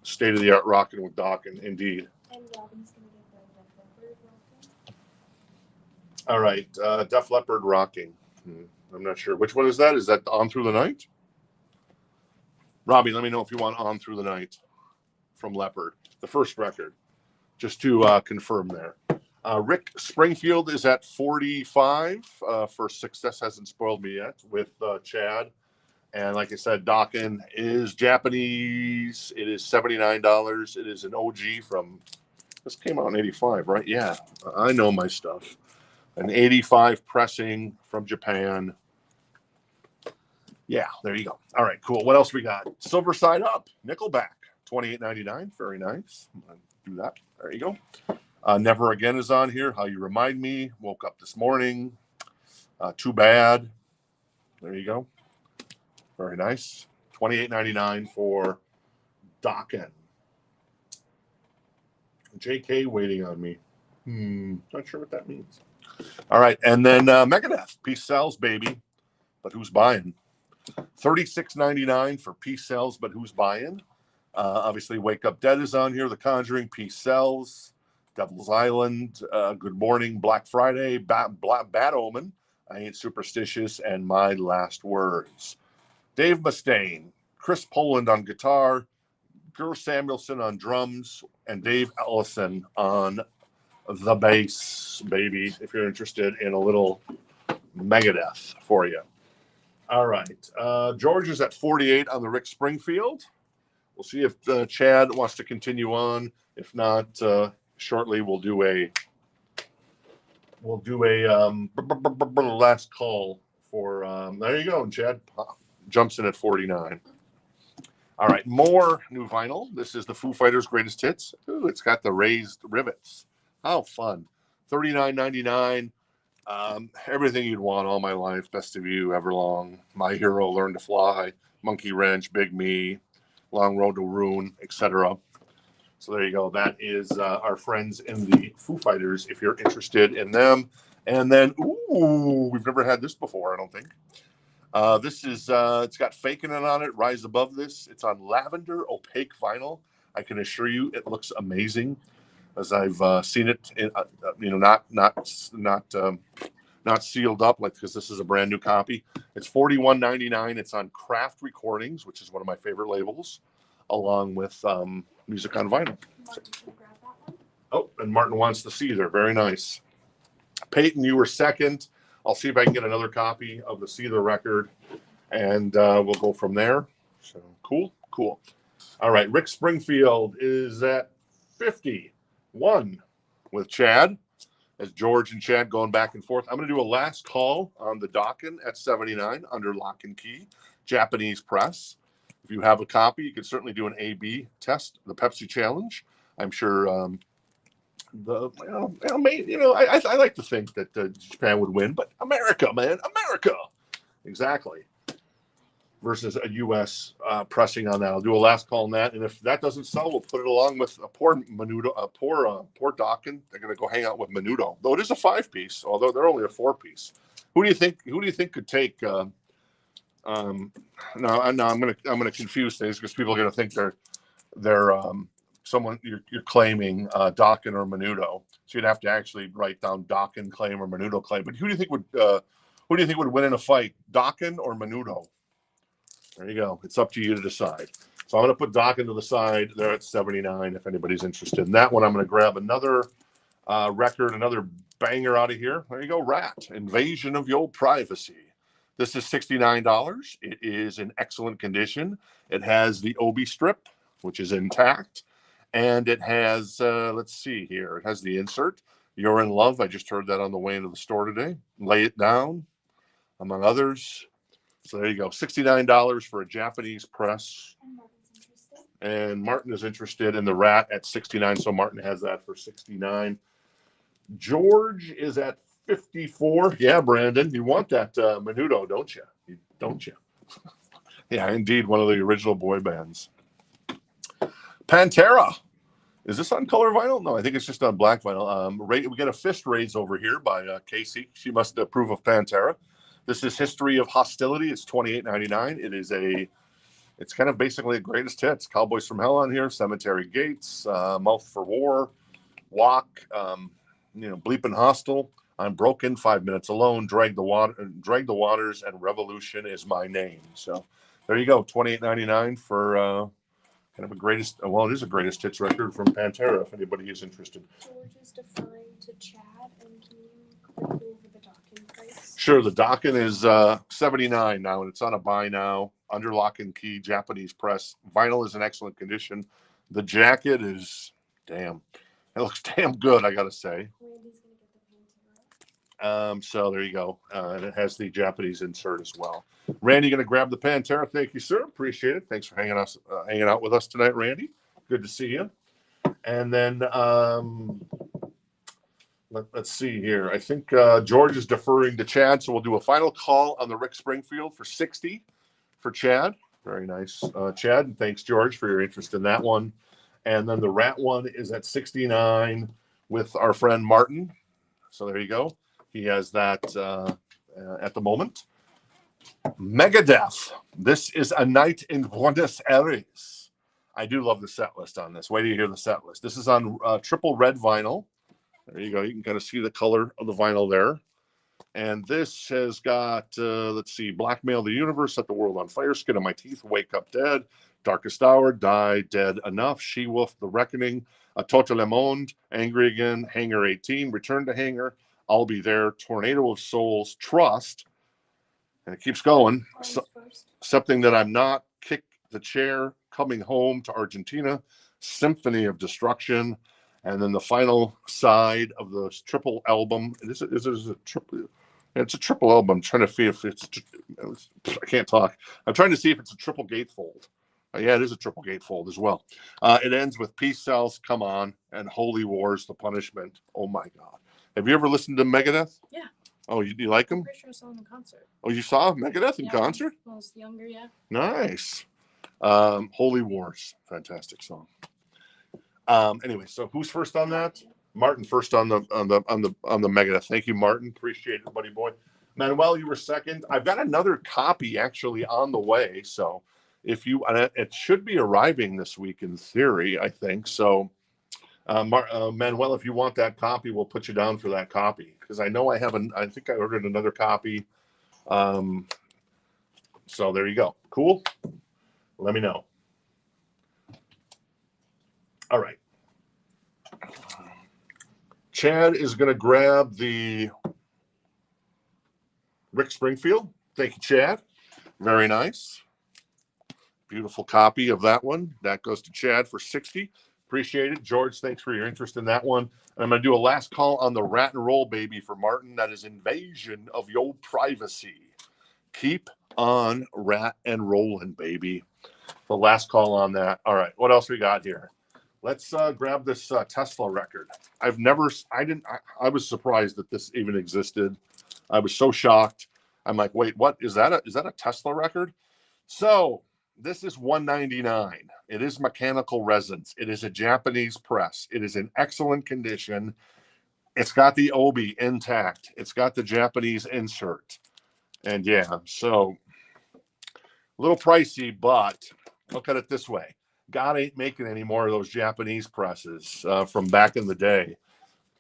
state-of-the-art rocking with Dokken, indeed. And Robin's going to get the Def Leppard. All right, Def Leppard rocking. I'm not sure. Which one is that? Is that On Through the Night? Robbie, let me know if you want On Through the Night from Leopard, the first record, just to confirm there. Rick Springfield is at 45 for Success Hasn't Spoiled Me Yet with Chad. And like I said, Dokken is Japanese. It is $79. It is an OG from, this came out in 85, right? Yeah, I know my stuff. An 85 pressing from Japan. Yeah, there you go. All right, cool. What else we got? Silver Side Up, Nickelback, $28.99. Very nice. I'm gonna do that. There you go. Never Again is on here. How You Remind Me. Woke Up This Morning. Too Bad. There you go. Very nice. $28.99 for Dokken. JK waiting on me. Not sure what that means. All right, and then Megadeth. Peace Sells, baby. But who's buying? $36.99 for Peace Sells, but who's buying? Obviously, Wake Up Dead is on here. The Conjuring, Peace Sells, Devil's Island, Good Morning, Black Friday, Bad Omen, I Ain't Superstitious, and My Last Words. Dave Mustaine, Chris Poland on guitar, Gur Samuelson on drums, and Dave Ellison on the bass, baby, if you're interested in a little Megadeth for you. All right. George is at 48 on the Rick Springfield. We'll see if Chad wants to continue on. If not, shortly we'll do a last call for there you go. And Chad jumps in at 49. All right, more new vinyl. This is the Foo Fighters Greatest Hits. Ooh, it's got the raised rivets. How fun. $39.99. Everything you'd want all my life. Best of You, Everlong, My Hero, Learn to Fly, Monkey Wrench, Big Me, Long Road to Ruin, etc. So there you go. That is our friends in the Foo Fighters, if you're interested in them. And then, ooh, we've never had this before, I don't think. This is, it's got Faking It on it, Rise Above This. It's on lavender opaque vinyl. I can assure you it looks amazing, as I've seen it, in, not sealed up, like, because this is a brand new copy. It's $41.99. It's on Craft Recordings, which is one of my favorite labels, along with Music on Vinyl. Martin, can you grab that one? Oh, and Martin wants the Caesar. Very nice. Peyton, you were second. I'll see if I can get another copy of the Caesar record, and we'll go from there. So cool. All right, Rick Springfield is at 51 with Chad, as George and Chad going back and forth. I'm going to do a last call on the Dokken at 79 under lock and key, Japanese press. If you have a copy, you can certainly do an A/B test, the Pepsi Challenge. I'm sure I like to think that Japan would win, but America, man, America, exactly. Versus a U.S. Pressing on that. I'll do a last call on that, and if that doesn't sell, we'll put it along with a poor Menudo, poor Dokken. They're going to go hang out with Menudo, though it is a 5-piece, although they're only a 4-piece. Who do you think could take? No, I'm gonna confuse things because people are going to think they're someone you're claiming Dokken or Menudo. So you'd have to actually write down Dokken claim or Menudo claim. But who do you think would win in a fight, Dokken or Menudo? There you go. It's up to you to decide. So I'm going to put Dokken to the side. They're at 79 if anybody's interested in that one. I'm going to grab another record, another banger out of here. There you go, Ratt, Invasion of Your Privacy. This is $69. It is in excellent condition. It has the Obi strip, which is intact. And it has, let's see here, it has the insert. You're in Love. I just heard that on the way into the store today. Lay It Down, among others. So there you go, $69 for a Japanese press. And Martin's interested. And Martin is interested in the Ratt at 69, so Martin has that for 69. George is at 54. Yeah, Brandon, you want that Menudo, don't you? Don't you? Yeah, indeed, one of the original boy bands. Pantera. Is this on color vinyl? No, I think it's just on black vinyl. We got a fist raise over here by Casey. She must approve of Pantera. This is History of Hostility. It's $28.99. It's kind of basically a greatest hits. Cowboys from Hell on here, Cemetery Gates, Mouth for War, Walk, Bleepin' Hostile, I'm Broken, 5 Minutes Alone, Drag the Waters, and Revolution Is My Name. So there you go, $28.99 for kind of a greatest. Well, it is a greatest hits record from Pantera. If anybody is interested. George is defined to Chad, and can you quickly go over the Dokken price? Sure, the Dokken is $79 now, and it's on a buy now, under lock and key, Japanese press. Vinyl is in excellent condition. The jacket is, damn, it looks damn good, I gotta say. Randy's gonna get the Pantera. So there you go. And it has the Japanese insert as well. Randy, going to grab the Pantera. Thank you, sir. Appreciate it. Thanks for hanging out with us tonight, Randy. Good to see you. And then let's see here. I think George is deferring to Chad, so we'll do a final call on the Rick Springfield for 60 for Chad. Very nice, Chad. And thanks, George, for your interest in that one. And then the Ratt one is at 69 with our friend Martin. So there you go. He has that at the moment. Megadeth. This is a night in Buenos Aires. I do love the set list on this. Wait till you hear the set list. This is on triple red vinyl. There you go. You can kind of see the color of the vinyl there. And this has got, let's see, Blackmail the Universe, Set the World on Fire, Skin of My Teeth, Wake Up Dead, Darkest Hour, Die Dead Enough, She-Wolf, The Reckoning, A Total Le Monde, Angry Again, Hangar 18, Return to Hangar, I'll Be There, Tornado of Souls, Trust, and it keeps going. Something That I'm Not, Kick the Chair, Coming Home to Argentina, Symphony of Destruction, and then the final side of the triple album. This is a triple. It's a triple album. I'm trying to see if it's. I can't talk. I'm trying to see if it's a triple gatefold. Yeah, it is a triple gatefold as well. It ends with Peace Sells, Come On, and Holy Wars, The Punishment. Oh my God! Have you ever listened to Megadeth? Yeah. Oh, you like them? I'm pretty sure I saw them in concert. Oh, you saw Megadeth in concert? When I was younger, yeah. Nice. Holy Wars, fantastic song. Anyway, so who's first on that? Martin first on the Megadeth. Thank you, Martin. Appreciate it, buddy boy. Manuel, you were second. I've got another copy actually on the way. So if you, it should be arriving this week in theory, I think. So Manuel, if you want that copy, we'll put you down for that copy because I know I think I ordered another copy. So there you go. Cool. Let me know. All right. Chad is going to grab the Rick Springfield. Thank you, Chad. Very nice. Beautiful copy of that one. That goes to Chad for 60. Appreciate it. George, thanks for your interest in that one. And I'm going to do a last call on the Rat and Roll baby for Martin. That is Invasion of Your Privacy. Keep on Rat and Rolling, baby. The last call on that. All right. What else we got here? Let's grab this Tesla record. I was surprised that this even existed. I was so shocked. I'm like, wait, what is that? Is that a Tesla record? So this is $199. It is mechanical resonance. It is a Japanese press. It is in excellent condition. It's got the obi intact. It's got the Japanese insert. And yeah, so a little pricey, but look at it this way. God ain't making any more of those Japanese presses from back in the day.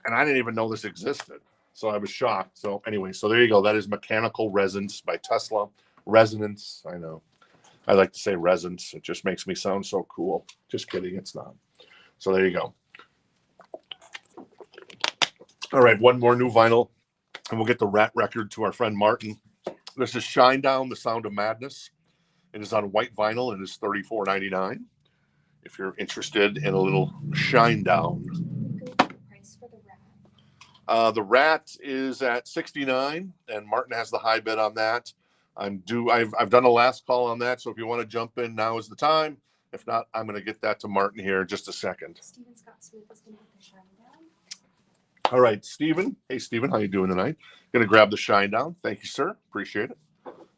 And I didn't even know this existed. So I was shocked. So anyway, so there you go. That is Mechanical Resonance by Tesla. Resonance. I know. I like to say resonance. It just makes me sound so cool. Just kidding. It's not. So there you go. All right. One more new vinyl. And we'll get the Ratt record to our friend Martin. This is Shine Down, The Sound of Madness. It is on white vinyl. It is $34.99. If you're interested in a little shine down. Price for the The Ratt is at $69, and Martin has the high bid on that. I've done a last call on that, so if you want to jump in, now is the time. If not, I'm going to get that to Martin here in just a second. Steven Scott Smith is going to get the shine down. All right, Steven. Hey, Steven, how you doing tonight? Going to grab the shine down. Thank you, sir. Appreciate it.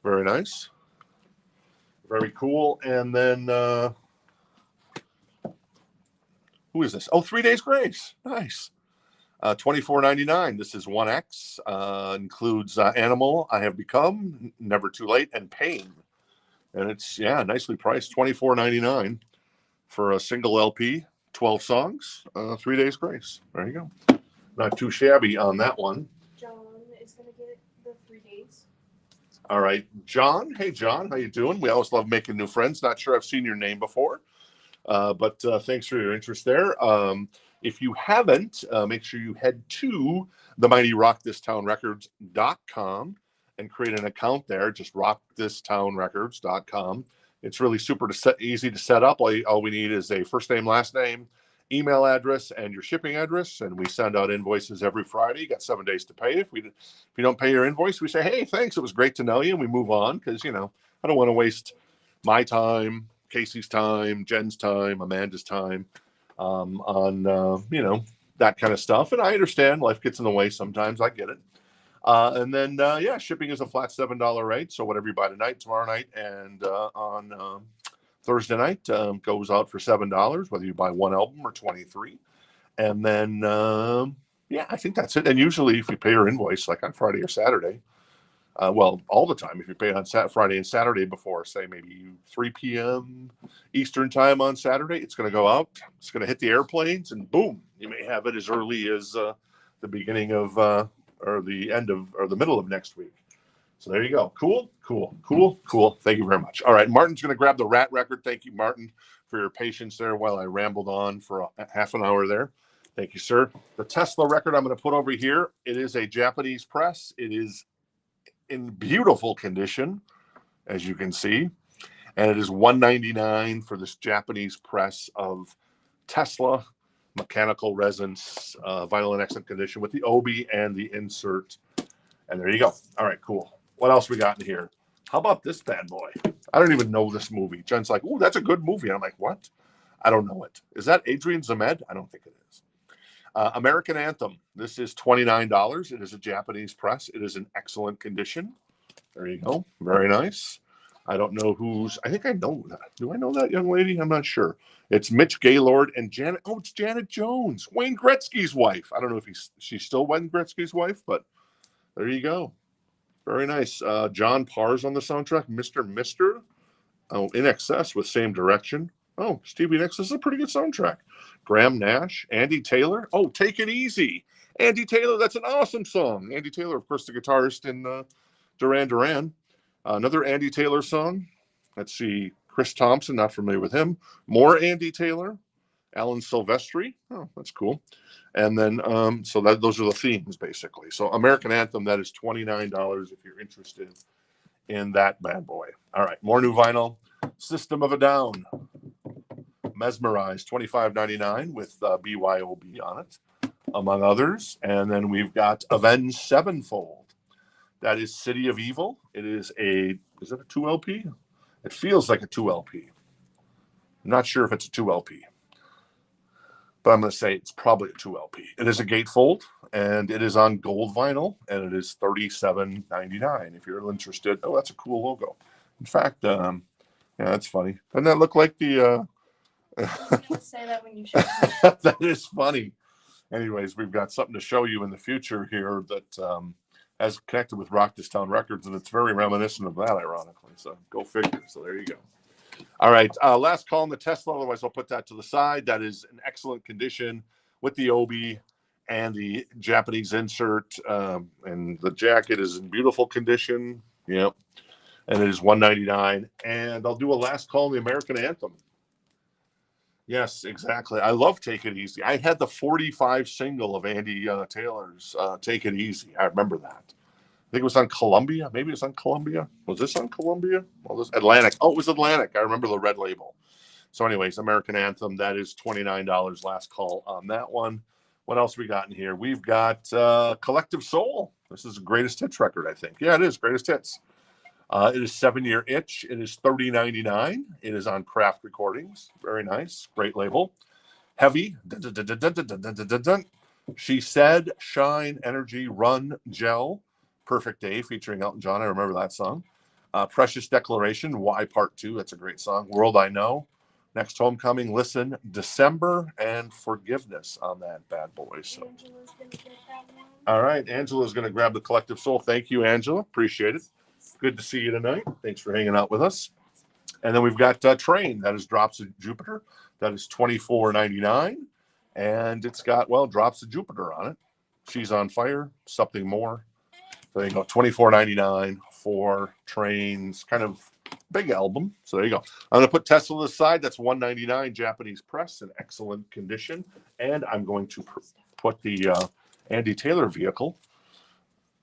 Very nice. Very cool. And then... who is this? Oh, 3 Days Grace. Nice. $24.99. This is 1X. Includes Animal, I Have Become, Never Too Late, and Pain. And it's, nicely priced. $24.99 for a single LP, 12 songs, 3 Days Grace. There you go. Not too shabby on that one. John is going to get the 3 days. All right. John. Hey, John. How you doing? We always love making new friends. Not sure I've seen your name before. But thanks for your interest there. If you haven't, make sure you head to themightyrockThisTownRecords.com and create an account there. Just rockthistownrecords.com. It's really super easy to set up. All we need is a first name, last name, email address and your shipping address, and we send out invoices every Friday. You got 7 days to pay. If you don't pay your invoice, we say, hey, thanks, it was great to know you, and we move on, because, you know, I don't want to waste my time, Casey's time, Jen's time, Amanda's time on, you know, that kind of stuff. And I understand life gets in the way sometimes. I get it. And then, yeah, shipping is a flat $7 rate. So whatever you buy tonight, tomorrow night, and on Thursday night goes out for $7, whether you buy one album or 23. And then, yeah, I think that's it. And usually if you pay your invoice, like on Friday or Saturday, well, all the time, if you pay it on Friday and Saturday before, say, maybe 3 p.m. Eastern time on Saturday, it's going to go out. It's going to hit the airplanes, and boom, you may have it as early as the beginning of or the end of or the middle of next week. So there you go. Cool. Thank you very much. All right, Martin's going to grab the Ratt record. Thank you, Martin, for your patience there while I rambled on for half an hour there. Thank you, sir. The Tesla record I'm going to put over here. It is a Japanese press. It is in beautiful condition, as you can see, and it is $199 for this Japanese press of Tesla mechanical resonance, vinyl in excellent condition with the obi and the insert. And there you go. All right, cool. What else we got in here? How about this bad boy? I don't even know this movie. Jen's like, oh, that's a good movie. I'm like, what? I don't know it. Is that Adrian Zemed? I don't think it is. American Anthem. This is $29. It is a Japanese press. It is in excellent condition. There you go. Very nice. I don't know who's. I think I know that. Do I know that young lady? I'm not sure. It's Mitch Gaylord and Janet. Oh, it's Janet Jones, Wayne Gretzky's wife. I don't know if she's still Wayne Gretzky's wife, but there you go. Very nice. John Parr's on the soundtrack. Mr. Oh, In Excess with Same Direction. Oh, Stevie Nicks. This is a pretty good soundtrack. Graham Nash, Andy Taylor. Oh, Take It Easy. Andy Taylor, that's an awesome song. Andy Taylor, of course, the guitarist in Duran Duran. Another Andy Taylor song. Let's see. Chris Thompson, not familiar with him. More Andy Taylor. Alan Silvestri. Oh, that's cool. And then, so those are the themes, basically. So American Anthem, that is $29 if you're interested in that bad boy. All right, more new vinyl. System of a Down. Mesmerized, $25.99 with BYOB on it, among others. And then we've got Avenged Sevenfold. That is City of Evil. Is it a 2LP? It feels like a 2LP. I'm not sure if it's a 2LP, but I'm going to say it's probably a 2LP. It is a gatefold, and it is on gold vinyl, and it is $37.99 if you're interested. Oh, that's a cool logo. In fact, yeah, that's funny. Doesn't that look like the... Say that when you show me. That is funny. Anyways, we've got something to show you in the future here that has connected with Rock This Town Records, and it's very reminiscent of that, ironically. So go figure. So there you go. All right, last call on the Tesla. Otherwise, I'll put that to the side. That is in excellent condition with the obi and the Japanese insert, and the jacket is in beautiful condition. Yep, and it is $199. And I'll do a last call on the American Anthem. Yes, exactly. I love Take It Easy. I had the 45 single of Andy Taylor's Take It Easy. I remember that. I think it was on Columbia. Maybe it was on Columbia. Was this on Columbia? Well, this Atlantic. Oh, it was Atlantic. I remember the red label. So anyways, American Anthem, that is $29. Last call on that one. What else we got in here? We've got Collective Soul. This is the greatest hits record, I think. Yeah, it is. Greatest hits. It is 7 Year Itch. It is $30.99. It is on Craft Recordings. Very nice. Great label. Heavy. Dun, dun, dun, dun, dun, dun, dun, dun, dun. She Said, Shine, Energy, Run, Gel. Perfect Day featuring Elton John. I remember that song. Precious Declaration. Why Part 2. That's a great song. World I Know. Next Homecoming. Listen. December. And Forgiveness on that bad boy. So. Angela's gonna get that one. All right. Angela's going to grab the Collective Soul. Thank you, Angela. Appreciate it. Good to see you tonight. Thanks for hanging out with us. And then we've got Train. That is Drops of Jupiter. That is $24.99. And it's got, well, Drops of Jupiter on it. She's on Fire. Something More. So there you go. $24.99 for Train's kind of big album. So there you go. I'm going to put Tesla to the side. That's $199 Japanese press in excellent condition. And I'm going to put the Andy Taylor vehicle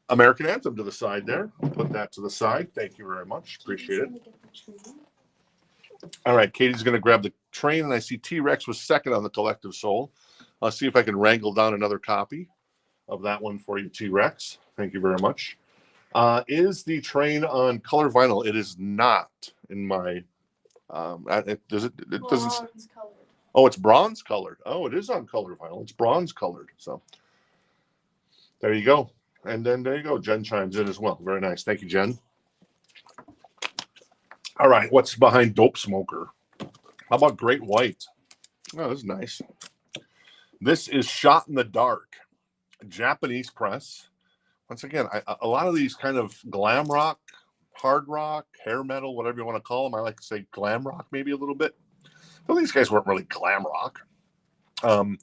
American Anthem to the side there. I'll put that to the side. Thank you very much. Appreciate it. All right, Katie's going to grab the train, and I see T-Rex was second on the Collective Soul. I'll see if I can wrangle down another copy of that one for you, T-Rex. Thank you very much. Is the train on color vinyl? It is not in my. It doesn't. Bronze colored. Oh, it's bronze colored. Oh, it is on color vinyl. It's bronze colored. So there you go. And then there you go. Jen chimes in as well. Very nice. Thank you, Jen. All right. What's behind Dope Smoker? How about Great White? Oh, this is nice. This is Shot in the Dark, Japanese press. Once again, a lot of these kind of glam rock, hard rock, hair metal, whatever you want to call them. I like to say glam rock maybe a little bit. Well, these guys weren't really glam rock. I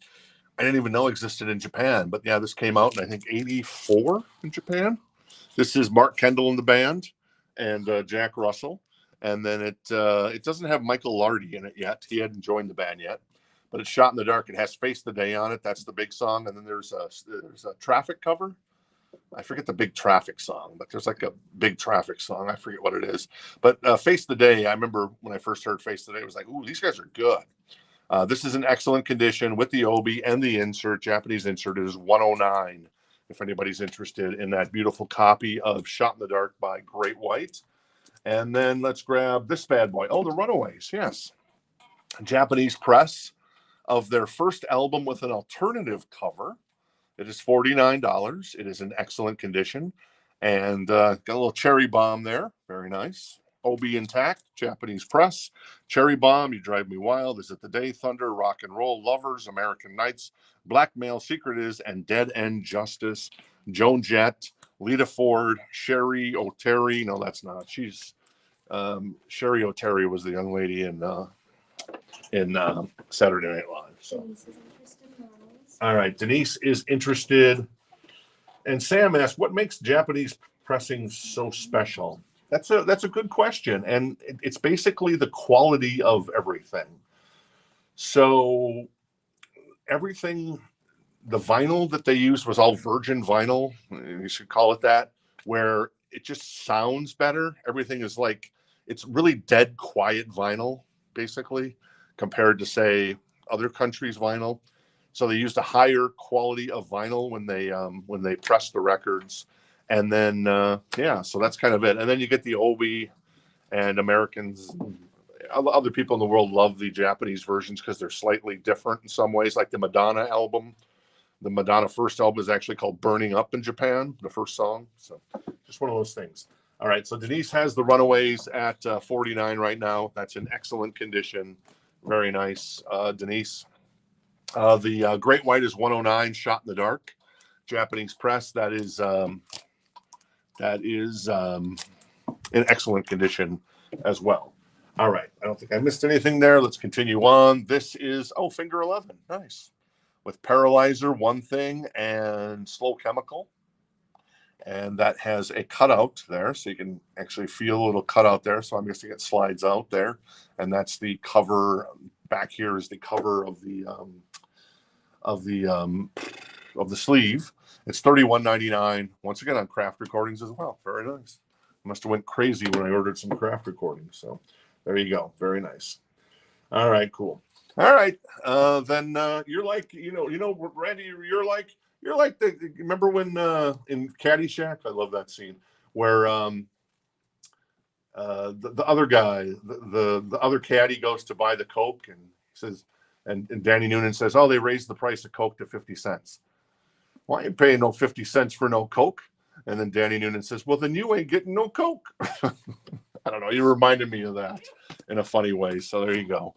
didn't even know existed in Japan. But yeah, this came out in, I think, 84 in Japan. This is Mark Kendall in the band and Jack Russell. And then it doesn't have Michael Lardy in it yet. He hadn't joined the band yet. But it's Shot in the Dark. It has Face the Day on it. That's the big song. And then there's a Traffic cover. I forget the Big Traffic song, but there's like a Big Traffic song. I forget what it is. But Face the Day, I remember when I first heard Face the Day, I was like, ooh, these guys are good. This is in excellent condition with the Obi and the insert, Japanese insert. It is 109 if anybody's interested in that beautiful copy of Shot in the Dark by Great White. And then let's grab this bad boy. Oh, the Runaways, yes. Japanese press of their first album with an alternative cover. It is $49. It is in excellent condition. And got a little cherry bomb there. Very nice. OB intact, Japanese press. Cherry Bomb, You Drive Me Wild, Is It the Day, Thunder, Rock and Roll, Lovers, American Nights, Blackmail, Secret Is, and Dead End Justice. Joan Jett, Lita Ford, Sherry O'Terry. No, that's not. She's Sherry O'Terry was the young lady in Saturday Night Live. So. Denise is interested in Runaways. All right, Denise is interested. And Sam asked, what makes Japanese pressing so special? That's a good question. And it's basically the quality of everything. So everything, the vinyl that they used was all virgin vinyl. You should call it that, where it just sounds better. Everything is like, it's really dead quiet vinyl, basically, compared to, say, other countries' vinyl. So they used a higher quality of vinyl when they pressed the records. And then, so that's kind of it. And then you get the Obi, and Americans, other people in the world love the Japanese versions because they're slightly different in some ways, like the Madonna album. The Madonna first album is actually called Burning Up in Japan, the first song. So just one of those things. All right, so Denise has the Runaways at 49 right now. That's in excellent condition. Very nice, Denise. The Great White is 109, Shot in the Dark. Japanese press, that is in excellent condition as well. All right, I don't think I missed anything there. Let's continue on. This is, Finger 11. Nice. With Paralyzer, One Thing, and Slow Chemical. And that has a cutout there, so you can actually feel a little cutout there. So I'm guessing it slides out there. And that's the cover. Back here is the cover of the sleeve. It's $31.99. Once again on Craft Recordings as well. Very nice. Must have went crazy when I ordered some Craft Recordings. So there you go. Very nice. All right, cool. All right. Then you're like, Randy, you're like remember when in Caddyshack, I love that scene where the other guy, the other caddy goes to buy the Coke and says, and Danny Noonan says, oh, they raised the price of Coke to 50 cents. Well, I ain't paying no 50 cents for no Coke. And then Danny Noonan says, well, then you ain't getting no Coke. I don't know. You reminded me of that in a funny way. So there you go.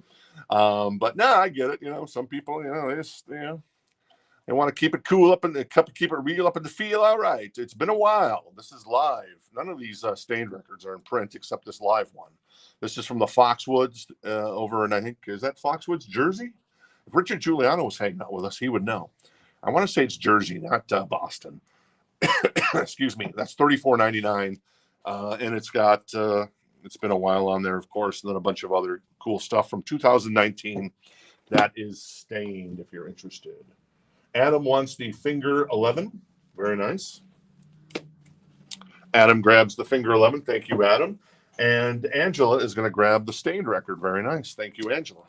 But no, I get it. Some people, they want to keep it cool up and keep it real up in the feel. All right. It's been a while. This is live. None of these Stained records are in print except this live one. This is from the Foxwoods over in, I think, is that Foxwoods, Jersey? If Richard Giuliano was hanging out with us, he would know. I want to say it's Jersey, not Boston. Excuse me. That's $34.99. And it's got, it's been a while on there, of course, and then a bunch of other cool stuff from 2019 that is Stained, if you're interested. Adam wants the Finger 11. Very nice. Adam grabs the Finger 11. Thank you, Adam. And Angela is going to grab the Stained record. Very nice. Thank you, Angela.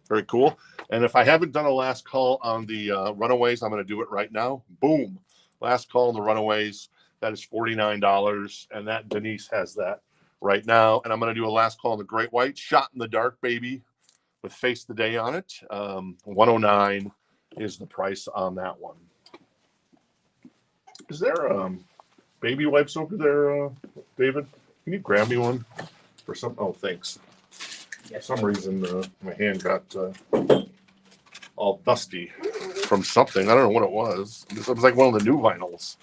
Very cool. And if I haven't done a last call on the Runaways, I'm going to do it right now. Boom. Last call on the Runaways. That is $49. And that Denise has that right now. And I'm going to do a last call on the Great White. Shot in the Dark, baby, with Face the Day on it. 109 is the price on that one. Is there baby wipes over there, David? Can you grab me one for some? Oh, thanks. For some reason, my hand got all dusty from something. I don't know what it was. It was like one of the new vinyls.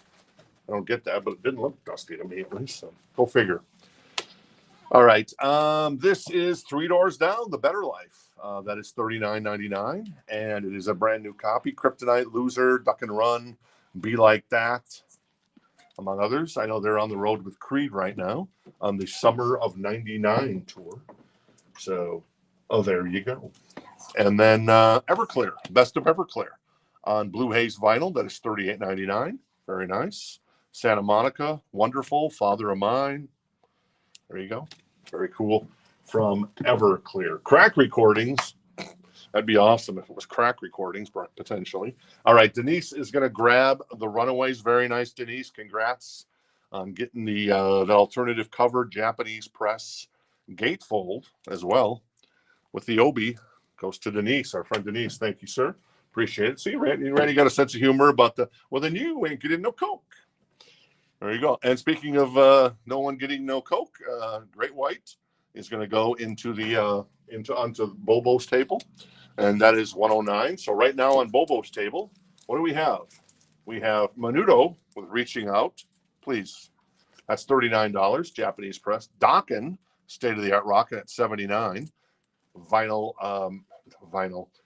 I don't get that, but it didn't look dusty to me at least. So go figure. All right. This is Three Doors Down, The Better Life. That is $39.99, and it is a brand new copy. Kryptonite, Loser, Duck and Run, Be Like That, among others. I know they're on the road with Creed right now on the Summer of '99 tour. So, oh, there you go. And then Everclear, Best of Everclear on Blue Haze vinyl. That is $38.99. Very nice. Santa Monica, Wonderful, Father of Mine. There you go. Very cool. From Everclear. Crack Recordings. That'd be awesome if it was Crack Recordings, potentially. All right, Denise is going to grab the Runaways. Very nice, Denise. Congrats on getting the alternative cover Japanese press gatefold as well with the Obi. Goes to Denise, our friend Denise. Thank you, sir. Appreciate it. See, Randy got a sense of humor about then you ain't getting no Coke. There you go. And speaking of no one getting no Coke, Great White is going to go into onto Bobo's table, and that is 109. So right now on Bobo's table, what do we have? We have Menudo with Reaching Out, please. That's $39, Japanese press. Dokken, state-of-the-art rocket at $79. Vinyl.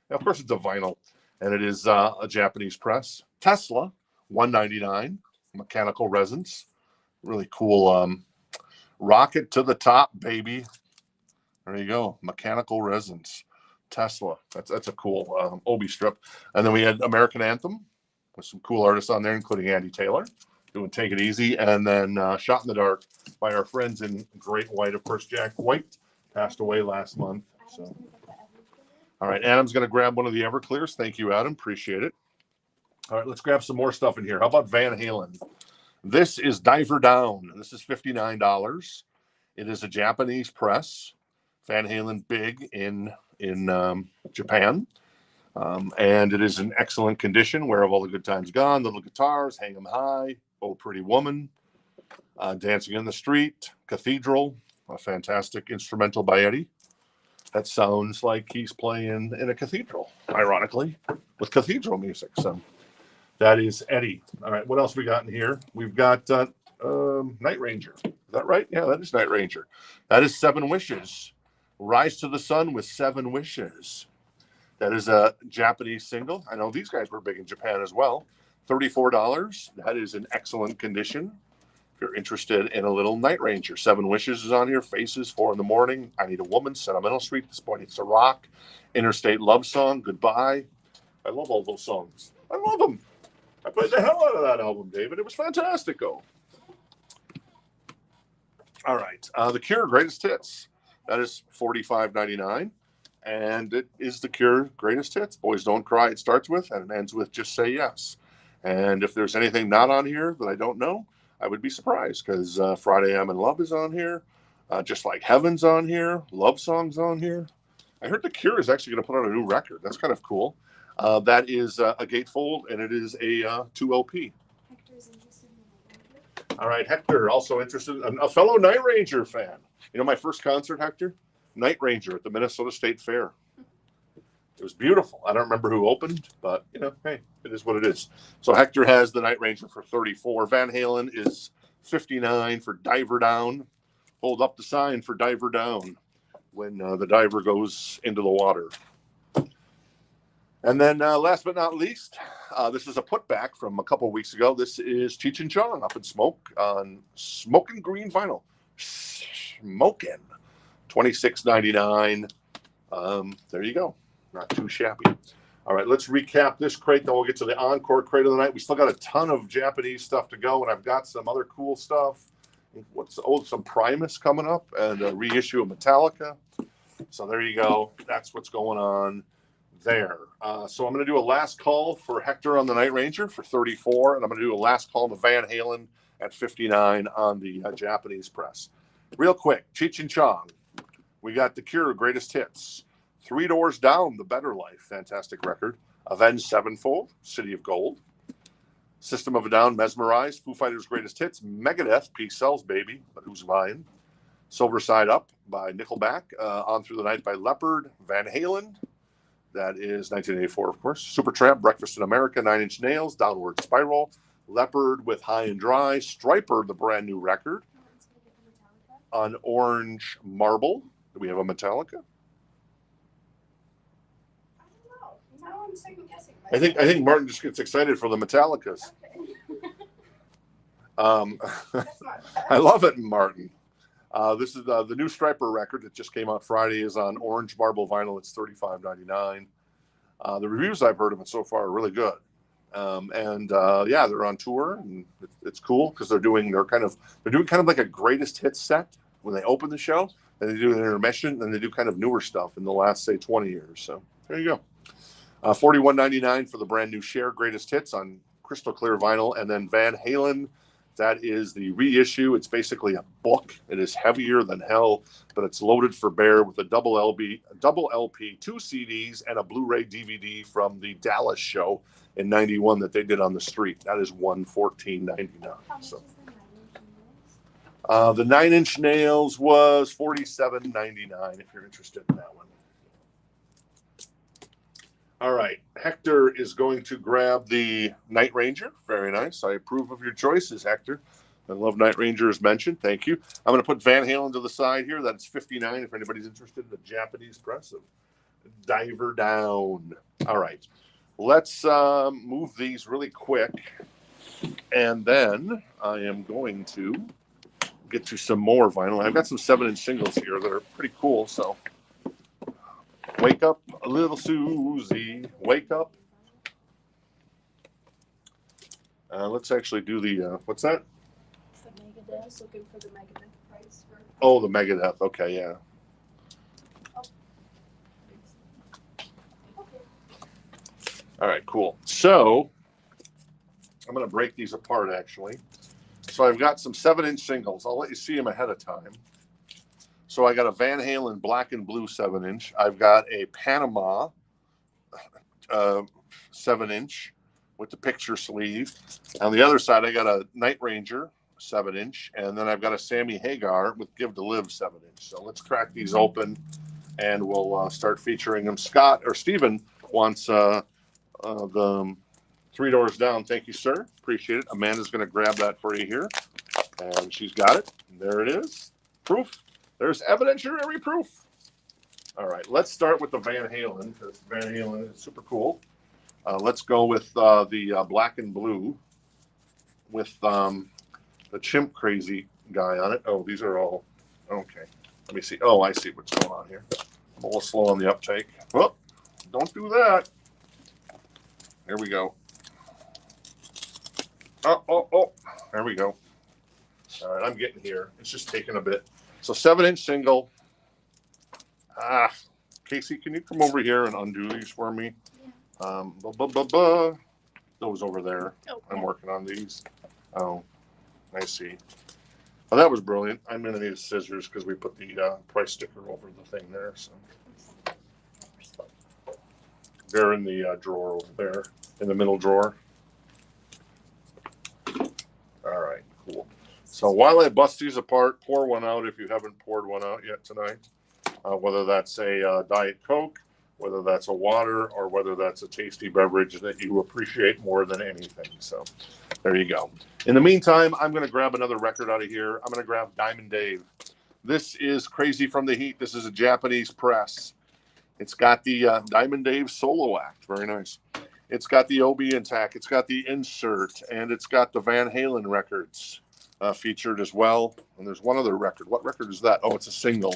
Of course, it's a vinyl, and it is a Japanese press. Tesla, $199. Mechanical resins, really cool. Rocket to the top, baby. There you go. Mechanical resins. Tesla. That's a cool Obi strip. And then we had American Anthem with some cool artists on there, including Andy Taylor, doing Take It Easy. And then Shot in the Dark by our friends in Great White. Of course, Jack White passed away last month. So, all right, Adam's going to grab one of the Everclears. Thank you, Adam. Appreciate it. All right, let's grab some more stuff in here. How about Van Halen? This is Diver Down. This is $59. It is a Japanese press. Van Halen big in Japan. And it is in excellent condition. Where Have All the Good Times Gone? Little Guitars, Hang 'em High, Oh Pretty Woman, Dancing in the Street, Cathedral, a fantastic instrumental by Eddie. That sounds like he's playing in a cathedral, ironically, with cathedral music. So that is Eddie. All right, what else we got in here? We've got Night Ranger. Is that right? Yeah, that is Night Ranger. That is Seven Wishes. Rise to the Sun with Seven Wishes. That is a Japanese single. I know these guys were big in Japan as well. $34. That is in excellent condition. If you're interested in a little Night Ranger. Seven Wishes is on here. Faces, 4 in the Morning. I Need a Woman. Sentimental Street. This Point It's a Rock. Interstate Love Song. Goodbye. I love all those songs. I love them. I played the hell out of that album, David. It was fantastic. All right. The Cure Greatest Hits. That is $45.99. And it is the Cure Greatest Hits. Boys Don't Cry it starts with, and it ends with Just Say Yes. And if there's anything not on here that I don't know, I would be surprised, because Friday I'm in Love is on here. Just Like Heaven's on here. Love Song's on here. I heard the Cure is actually going to put out a new record. That's kind of cool. That is a gatefold, and it is a 2 LP. Hector's interested in All right, Hector, also interested, a fellow Night Ranger fan. You know my first concert, Hector? Night Ranger at the Minnesota State Fair. It was beautiful. I don't remember who opened, but, hey, it is what it is. So Hector has the Night Ranger for $34. Van Halen is $59 for Diver Down. Hold up the sign for Diver Down when the diver goes into the water. And then last but not least, this is a putback from a couple of weeks ago. This is Cheech and Chong Up in Smoke on Smoking Green vinyl. Smoking. $26.99. There you go. Not too shabby. All right, let's recap this crate, then we'll get to the encore crate of the night. We still got a ton of Japanese stuff to go, and I've got some other cool stuff some Primus coming up and a reissue of Metallica. So there you go. That's what's going on there. So I'm going to do a last call for Hector on the Night Ranger for 34, and I'm going to do a last call to Van Halen at 59 on the Japanese press. Real quick, Cheech and Chong. We got The Cure, Greatest Hits. Three Doors Down, The Better Life, fantastic record. Avenged Sevenfold, City of Gold. System of a Down, Mesmerized, Foo Fighters' Greatest Hits. Megadeth, Peace Sells, Baby, but Who's Mine? Silver Side Up by Nickelback. On Through the Night by Leopard. Van Halen, that is 1984, of course. Supertramp, Breakfast in America, Nine Inch Nails, Downward Spiral. Leopard with High and Dry. Striper, the brand new record. On Orange Marble. Do we have a Metallica? I don't know. Now I'm second guessing. I think Martin just gets excited for the Metallicas. Okay. I love it, Martin. This is the new Striper record that just came out Friday is on Orange Marble vinyl. It's $35.99. The reviews I've heard of it so far are really good. Yeah, they're on tour and it's cool because they're doing kind of like a greatest hits set when they open the show. And they do an intermission and they do kind of newer stuff in the last, say, 20 years. So there you go. $41.99 for the brand new Cher Greatest Hits on crystal clear vinyl. And then Van Halen, that is the reissue. It's basically a book. It is heavier than hell, but it's loaded for bear with a double LP, 2 CDs, and a Blu-ray DVD from the Dallas show in '91 that they did on the street. That is $114.99. So the 9 Inch Nails was $47.99 if you're interested in that one. All right, Hector is going to grab the Night Ranger. Very nice. I approve of your choices, Hector. I love Night Ranger as mentioned. Thank you. I'm going to put Van Halen to the side here. That's 59 if anybody's interested in the Japanese press of Diver Down. All right, let's move these really quick. And then I am going to get to some more vinyl. I've got some 7-inch singles here that are pretty cool, so... Wake up, little Susie. Wake up. Let's actually do the, what's that? The Megadeth. Looking for the Megadeth price. Oh, the Megadeth. Okay, yeah. All right, cool. So, I'm going to break these apart, actually. So, I've got some 7-inch singles. I'll let you see them ahead of time. So I got a Van Halen black and blue 7-inch. I've got a Panama 7-inch with the picture sleeve. On the other side, I got a Night Ranger 7-inch, and then I've got a Sammy Hagar with Give to Live 7-inch. So let's crack these open, and we'll start featuring them. Steven wants the 3 Doors Down. Thank you, sir. Appreciate it. Amanda's going to grab that for you here, and she's got it. There it is. Proof. There's evidentiary proof. All right, let's start with the Van Halen because Van Halen is super cool. Let's go with the black and blue with the chimp crazy guy on it. Oh, these are all okay. Let me see. Oh, I see what's going on here. I'm a little slow on the uptake. Oh, don't do that. Here we go. Oh. There we go. All right, I'm getting here. It's just taking a bit. So 7-inch single. Casey, can you come over here and undo these for me? Yeah. Those over there. Oh, I'm working on these. Oh, I see. Oh, that was brilliant. I'm going to need scissors because we put the price sticker over the thing there. So they're in the drawer over there, in the middle drawer. All right, cool. So while I bust these apart, pour one out if you haven't poured one out yet tonight. Whether that's a Diet Coke, whether that's a water, or whether that's a tasty beverage that you appreciate more than anything. So there you go. In the meantime, I'm going to grab another record out of here. I'm going to grab Diamond Dave. This is Crazy from the Heat. This is a Japanese press. It's got the Diamond Dave solo act. Very nice. It's got the OB intact. It's got the insert, and it's got the Van Halen records featured as well. And there's one other record. What record is that? Oh, it's a single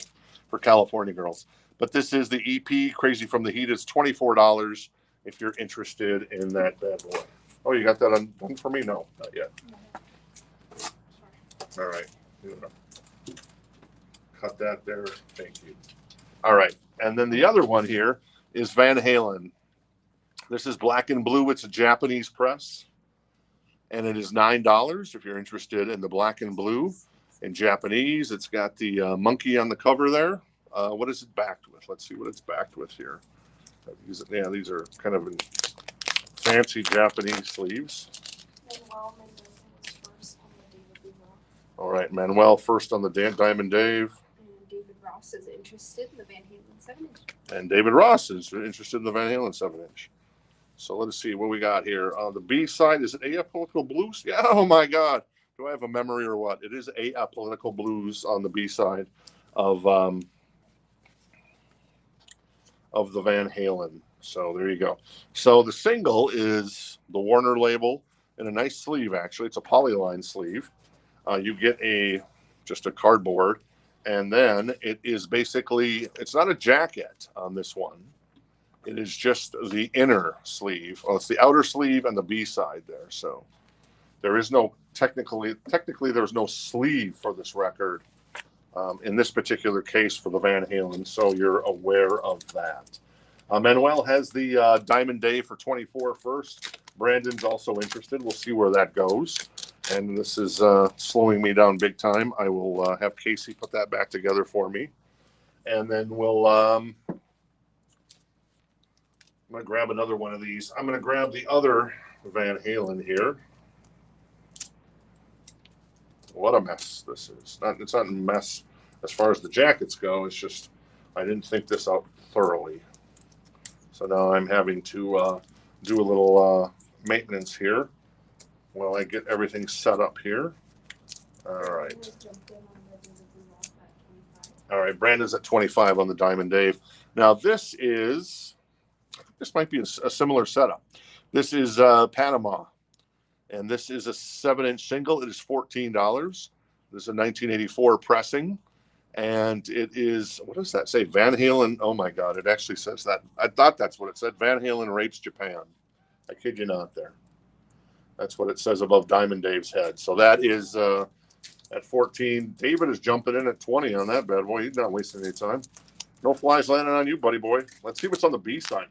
for California Girls. But this is the EP, Crazy from the Heat. It's $24 if you're interested in that bad boy. Oh, you got that on for me? No, not yet. All right. Cut that there. Thank you. All right. And then the other one here is Van Halen. This is black and blue. It's a Japanese press. And it is $9 if you're interested in the black and blue. In Japanese, it's got the monkey on the cover there. What is it backed with? Let's see what it's backed with here. These are kind of fancy Japanese sleeves. Manuel Mendoza was first on the David Lee Roth. All right, Manuel first on the Diamond Dave. And David Ross is interested in the Van Halen 7-inch. And David Ross is interested in the Van Halen 7-inch. So let's see what we got here. On the B side, is it Apolitical Blues? Yeah, oh my God. Do I have a memory or what? It is Apolitical Blues on the B side of the Van Halen. So there you go. So the single is the Warner label in a nice sleeve, actually. It's a polyline sleeve. You get just a cardboard, and then it is basically, it's not a jacket on this one. It is just the inner sleeve. Oh, it's the outer sleeve and the B side there. So there is no, technically there's no sleeve for this record in this particular case for the Van Halen. So you're aware of that. Manuel has the Diamond Dave for $24 first. Brandon's also interested. We'll see where that goes. And this is slowing me down big time. I will have Casey put that back together for me. And then we'll, I'm going to grab another one of these. I'm going to grab the other Van Halen here. What a mess this is. It's not a mess as far as the jackets go. It's just I didn't think this out thoroughly. So now I'm having to do a little maintenance here while I get everything set up here. All right. All right, Brandon's at 25 on the Diamond Dave. Now this might be a similar setup. This is Panama, and this is a 7-inch single. It is $14. This is a 1984 pressing. And it is, what does that say? Van Halen. Oh my God, it actually says that. I thought that's what it said. Van Halen rapes Japan. I kid you not there. That's what it says above Diamond Dave's head. So that is at 14. David is jumping in at 20 on that bad boy. He's not wasting any time. No flies landing on you, buddy boy. Let's see what's on the B side.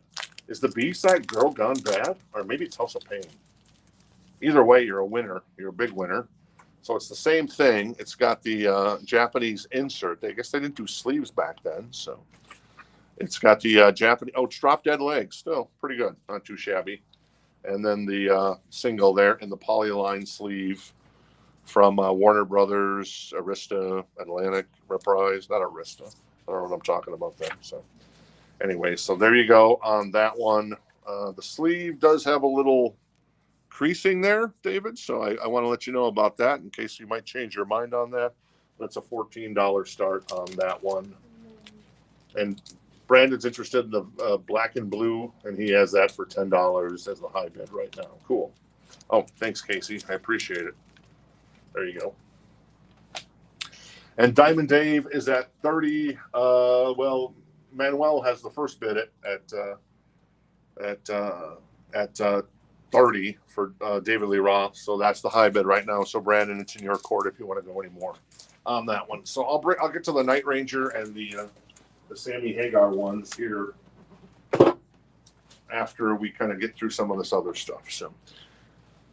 Is the B side Girl Gone Bad? Or maybe it's House of Pain. Either way, you're a winner. You're a big winner. So it's the same thing. It's got the Japanese insert. I guess they didn't do sleeves back then. So it's got the Japanese. Oh, it's Drop Dead Legs. Still pretty good. Not too shabby. And then the single there in the polyline sleeve from Warner Brothers, Arista, Atlantic, Reprise. Not Arista. I don't know what I'm talking about there. So anyway, so there you go on that one. The sleeve does have a little creasing there, David. So I want to let you know about that in case you might change your mind on that. That's a $14 start on that one. And Brandon's interested in the black and blue, and he has that for $10 as the high bid right now. Cool. Oh, thanks, Casey. I appreciate it. There you go. And Diamond Dave is at 30. Well, Manuel has the first bid at 30 for David Lee Roth. So that's the high bid right now. So Brandon, it's in your court if you want to go any more on that one. So I'll get to the Night Ranger and the Sammy Hagar ones here after we kind of get through some of this other stuff. So,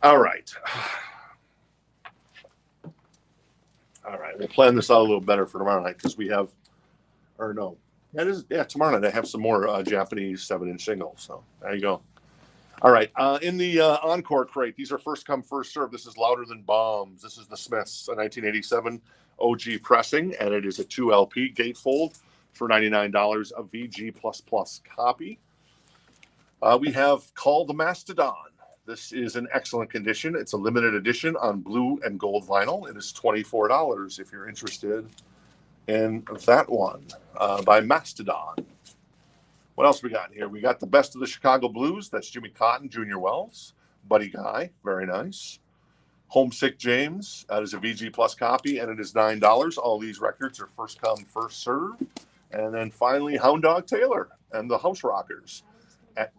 all right. All right. We'll plan this out a little better for tomorrow night because we have, or no, tomorrow night I have some more Japanese 7-inch singles. So there you go. All right. In the Encore crate, these are first come, first serve. This is Louder Than Bombs. This is the Smiths, a 1987 OG pressing, and it is a 2LP gatefold for $99, a VG++ copy. We have Call the Mastodon. This is in excellent condition. It's a limited edition on blue and gold vinyl. It is $24 if you're interested in that one by Mastodon. What else we got here? We got the Best of the Chicago Blues. That's Jimmy Cotton, Junior Wells, Buddy Guy. Very nice. Homesick James. That is a VG+ copy, and it is $9. All these records are first come, first serve. And then finally, Hound Dog Taylor and the House Rockers at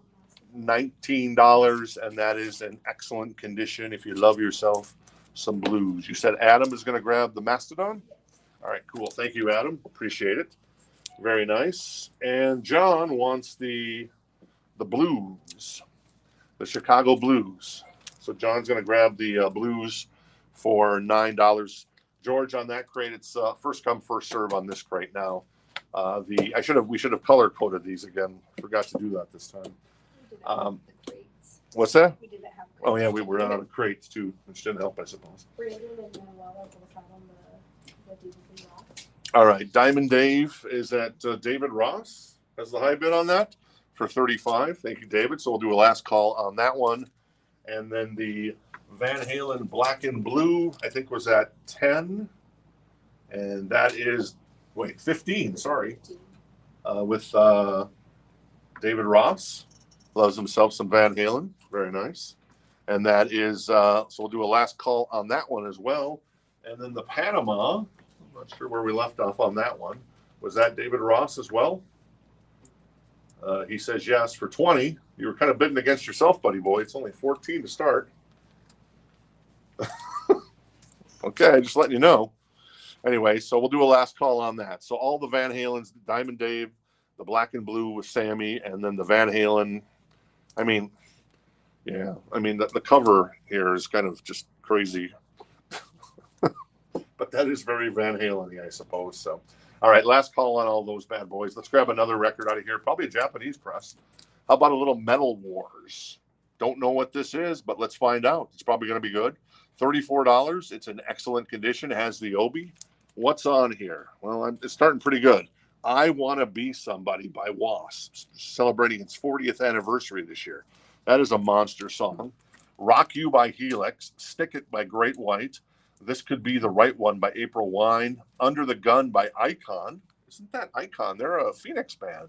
$19, and that is in excellent condition. If you love yourself some blues. You said Adam is going to grab the Mastodon? All right, cool. Thank you, Adam. Appreciate it. Very nice. And John wants the blues, the Chicago Blues. So John's going to grab the blues for $9. George, on that crate, it's first come, first serve on this crate now. We should have color coded these again. Forgot to do that this time. What's that? We didn't have crates. Oh yeah, we were out of crates too, which didn't help, I suppose. Brandon and Manuela both had on the David Ross. All right, Diamond Dave is at David Ross. Has the high bid on that for 35. Thank you, David. So we'll do a last call on that one, and then the Van Halen Black and Blue I think was at 10, and that is 15. Sorry, with David Ross. Loves himself some Van Halen. Very nice. And that is, so we'll do a last call on that one as well. And then the Panama, I'm not sure where we left off on that one. Was that David Ross as well? He says yes for 20. You were kind of bidding against yourself, buddy boy. It's only 14 to start. Okay, just letting you know. Anyway, so we'll do a last call on that. So all the Van Halens, Diamond Dave, the Black and Blue with Sammy, and then the Van Halen. I mean, yeah, I mean, the cover here is kind of just crazy. But that is very Van Halen-y, I suppose. So, all right, last call on all those bad boys. Let's grab another record out of here, probably a Japanese press. How about a little Metal Wars? Don't know what this is, but let's find out. It's probably going to be good. $34. It's in excellent condition. It has the Obi. What's on here? Well, it's starting pretty good. I Want to Be Somebody by Wasp, celebrating its 40th anniversary this year. That is a monster song. Rock You by Helix, Stick It by Great White, This Could Be the Right One by April Wine, Under the Gun by Icon. Isn't that Icon? They're a Phoenix band.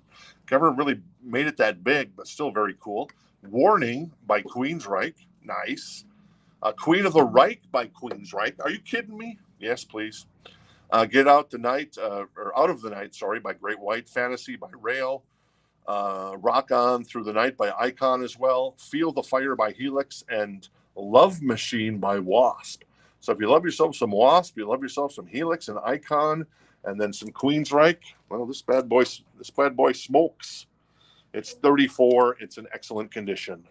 Never really made it that big, but still very cool. Warning by Queensryche. Nice. Queen of the Reich by Queensryche. Are you kidding me? Yes, please. Get Out the Night, or Out of the Night, sorry, by Great White. Fantasy by Rail. Rock On Through the Night by Icon as well. Feel the Fire by Helix, and Love Machine by Wasp. So if you love yourself some Wasp, you love yourself some Helix and Icon, and then some Queensryche, well, this bad boy smokes. It's 34. It's in excellent condition.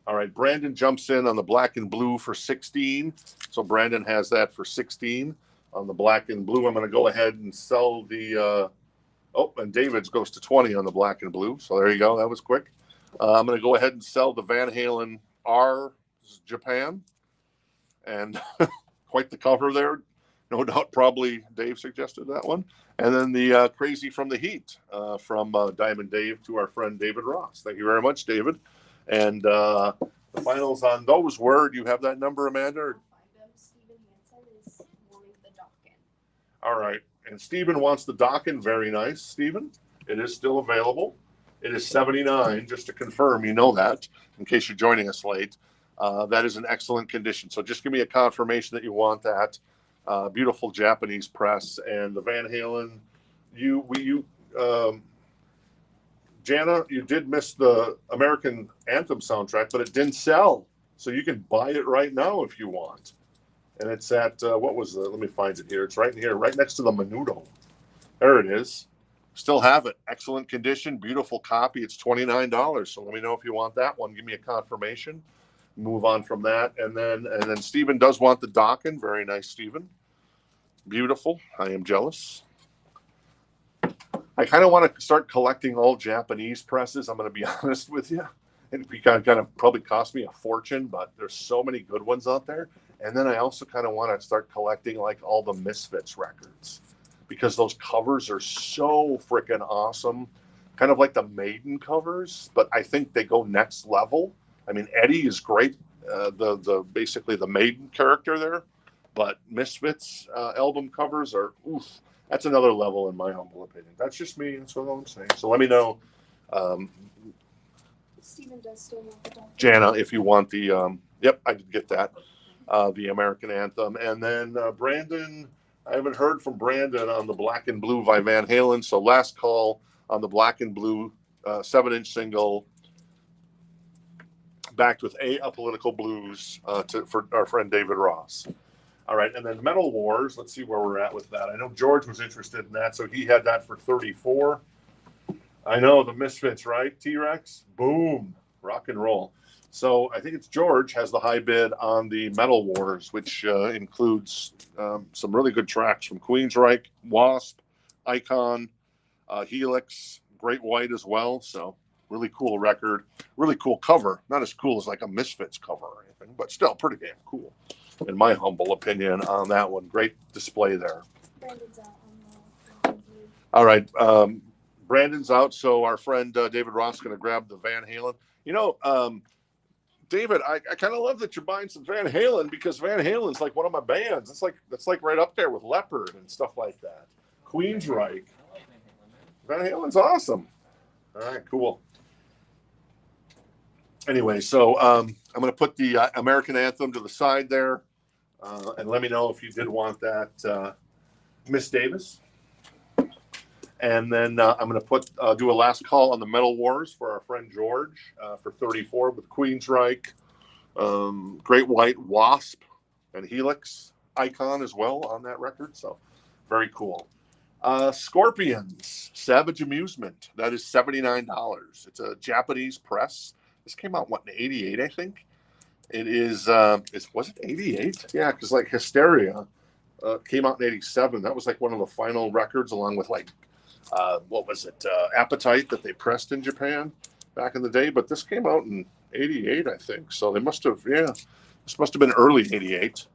All right, Brandon jumps in on the Black and Blue for 16. So Brandon has that for 16 on the Black and Blue. I'm going to go ahead and sell the and David's goes to 20 on the Black and Blue. So there you go. That was quick. I'm going to go ahead and sell the Van Halen R Japan, and quite the cover there. No doubt, probably Dave suggested that one. And then the Crazy from the Heat from Diamond Dave to our friend David Ross. Thank you very much, David. And the finals on those were, do you have that number, Amanda? Or? Stephen Hansen is wanting the Dokken. All right. And Stephen wants the Dokken. Very nice, Stephen. It is still available. It is $79, just to confirm, you know that, in case you're joining us late. That is in excellent condition. So just give me a confirmation that you want that. Beautiful Japanese press. And the Van Halen, Jana, you did miss the American Anthem soundtrack, but it didn't sell. So you can buy it right now if you want. And it's at, let me find it here. It's right in here, right next to the Menudo. There it is. Still have it. Excellent condition. Beautiful copy. It's $29. So let me know if you want that one. Give me a confirmation. Move on from that. And then Stephen does want the Dokken. Very nice, Stephen. Beautiful. I am jealous. I kind of want to start collecting all Japanese presses. I'm going to be honest with you. It kind of probably cost me a fortune, but there's so many good ones out there. And then I also kind of want to start collecting like all the Misfits records, because those covers are so freaking awesome. Kind of like the Maiden covers, but I think they go next level. I mean, Eddie is great. Basically the Maiden character there, but Misfits album covers are oof. That's another level in my humble opinion. That's just me. That's what I'm saying. So let me know, Stephen does still want the Dokken. Jana, if you want the. Yep, I did get that. The American Anthem, and then Brandon. I haven't heard from Brandon on the Black and Blue by Van Halen. So last call on the Black and Blue 7-inch single. backed with Apolitical Blues for our friend David Ross. All right, and then Metal Wars. Let's see where we're at with that. I know George was interested in that, so he had that for 34. I know the Misfits, right? T-Rex, boom, rock and roll. So I think it's George has the high bid on the Metal Wars, which includes some really good tracks from Queensryche, Wasp, Icon, Helix, Great White as well. So really cool record, really cool cover. Not as cool as like a Misfits cover or anything, but still pretty damn cool, in my humble opinion on that one. Great display there. Brandon's out on the view. All right. Brandon's out, so our friend David Ross is going to grab the Van Halen. You know, David, I kind of love that you're buying some Van Halen, because Van Halen's like one of my bands. That's like right up there with Leopard and stuff like that. Queensryche. Van Halen's awesome. All right, cool. Anyway, so I'm going to put the American Anthem to the side there, and let me know if you did want that, Miss Davis. And then I'm going to put do a last call on the Metal Wars for our friend George for 34 with Queensryche, Great White, Wasp, and Helix, Icon as well on that record. So very cool. Scorpions, Savage Amusement. That is $79. It's a Japanese press. This came out, what, in 88, I think? It is, was it 88? Yeah, because like Hysteria came out in 87. That was like one of the final records, along with like, what was it, Appetite, that they pressed in Japan back in the day. But this came out in 88, I think. So they must have, yeah, this must have been early 88.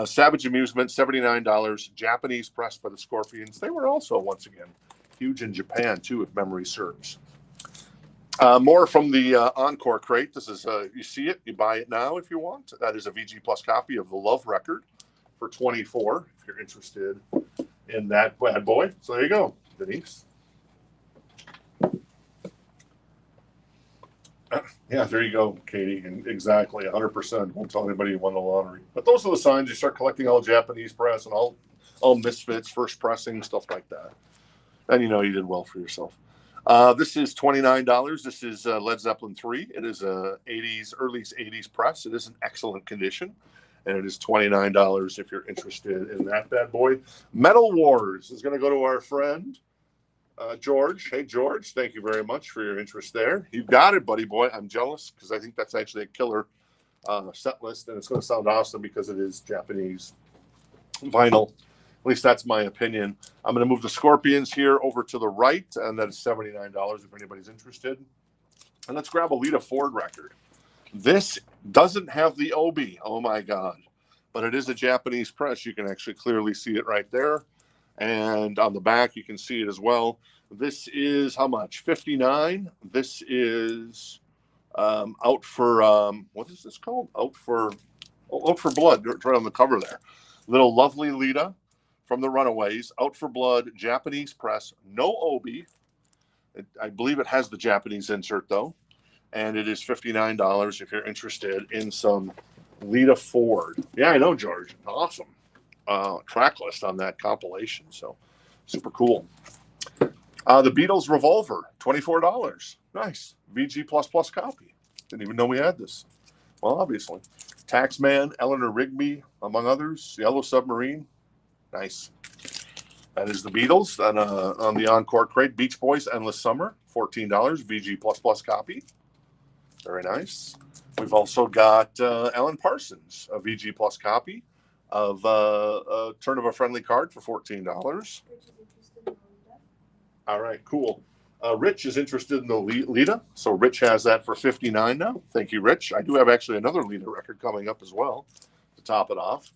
Savage Amusement, $79, Japanese press by the Scorpions. They were also, once again, huge in Japan, too, if memory serves. More from the Encore crate. This is, you see it, you buy it now if you want. That is a VG Plus copy of the Love record for 24, if you're interested in that bad boy. So there you go, Denise. Yeah, there you go, Katie. And exactly, 100%. Won't tell anybody you won the lottery. But those are the signs. You start collecting all Japanese press and all Misfits, first pressing, stuff like that. And you know you did well for yourself. This is $29. This is Led Zeppelin 3. It is a 80s, early 80s press. It is in excellent condition. And it is $29 if you're interested in that bad boy. Metal Wars is going to go to our friend, George. Hey, George, thank you very much for your interest there. You got it, buddy boy. I'm jealous because I think that's actually a killer set list, and it's going to sound awesome because it is Japanese vinyl. At least that's my opinion. I'm going to move the Scorpions here over to the right, and that is $79 if anybody's interested. And let's grab a Lita Ford record. This doesn't have the OB. Oh, my God. But it is a Japanese press. You can actually clearly see it right there. And on the back, you can see it as well. This is how much? $59. This is out for, what is this called? Out for Blood. It's right on the cover there. Little lovely Lita from the Runaways. Out for Blood, Japanese press. No OB. I believe it has the Japanese insert, though. And it is $59 if you're interested in some Lita Ford. Yeah, I know, George. Awesome. Track list on that compilation. So super cool. The Beatles Revolver, $24. Nice. VG plus copy. Didn't even know we had this. Well, obviously. Taxman, Eleanor Rigby, among others. Yellow Submarine. Nice. That is the Beatles. And on the Encore crate, Beach Boys, Endless Summer, $14. VG plus copy. Very nice. We've also got Alan Parsons, a VG plus copy of Turn of a Friendly Card for $14. All right, cool. Rich is interested in the Lita, so Rich has that for $59 now. Thank you, Rich. I do have actually another Lita record coming up as well to top it off.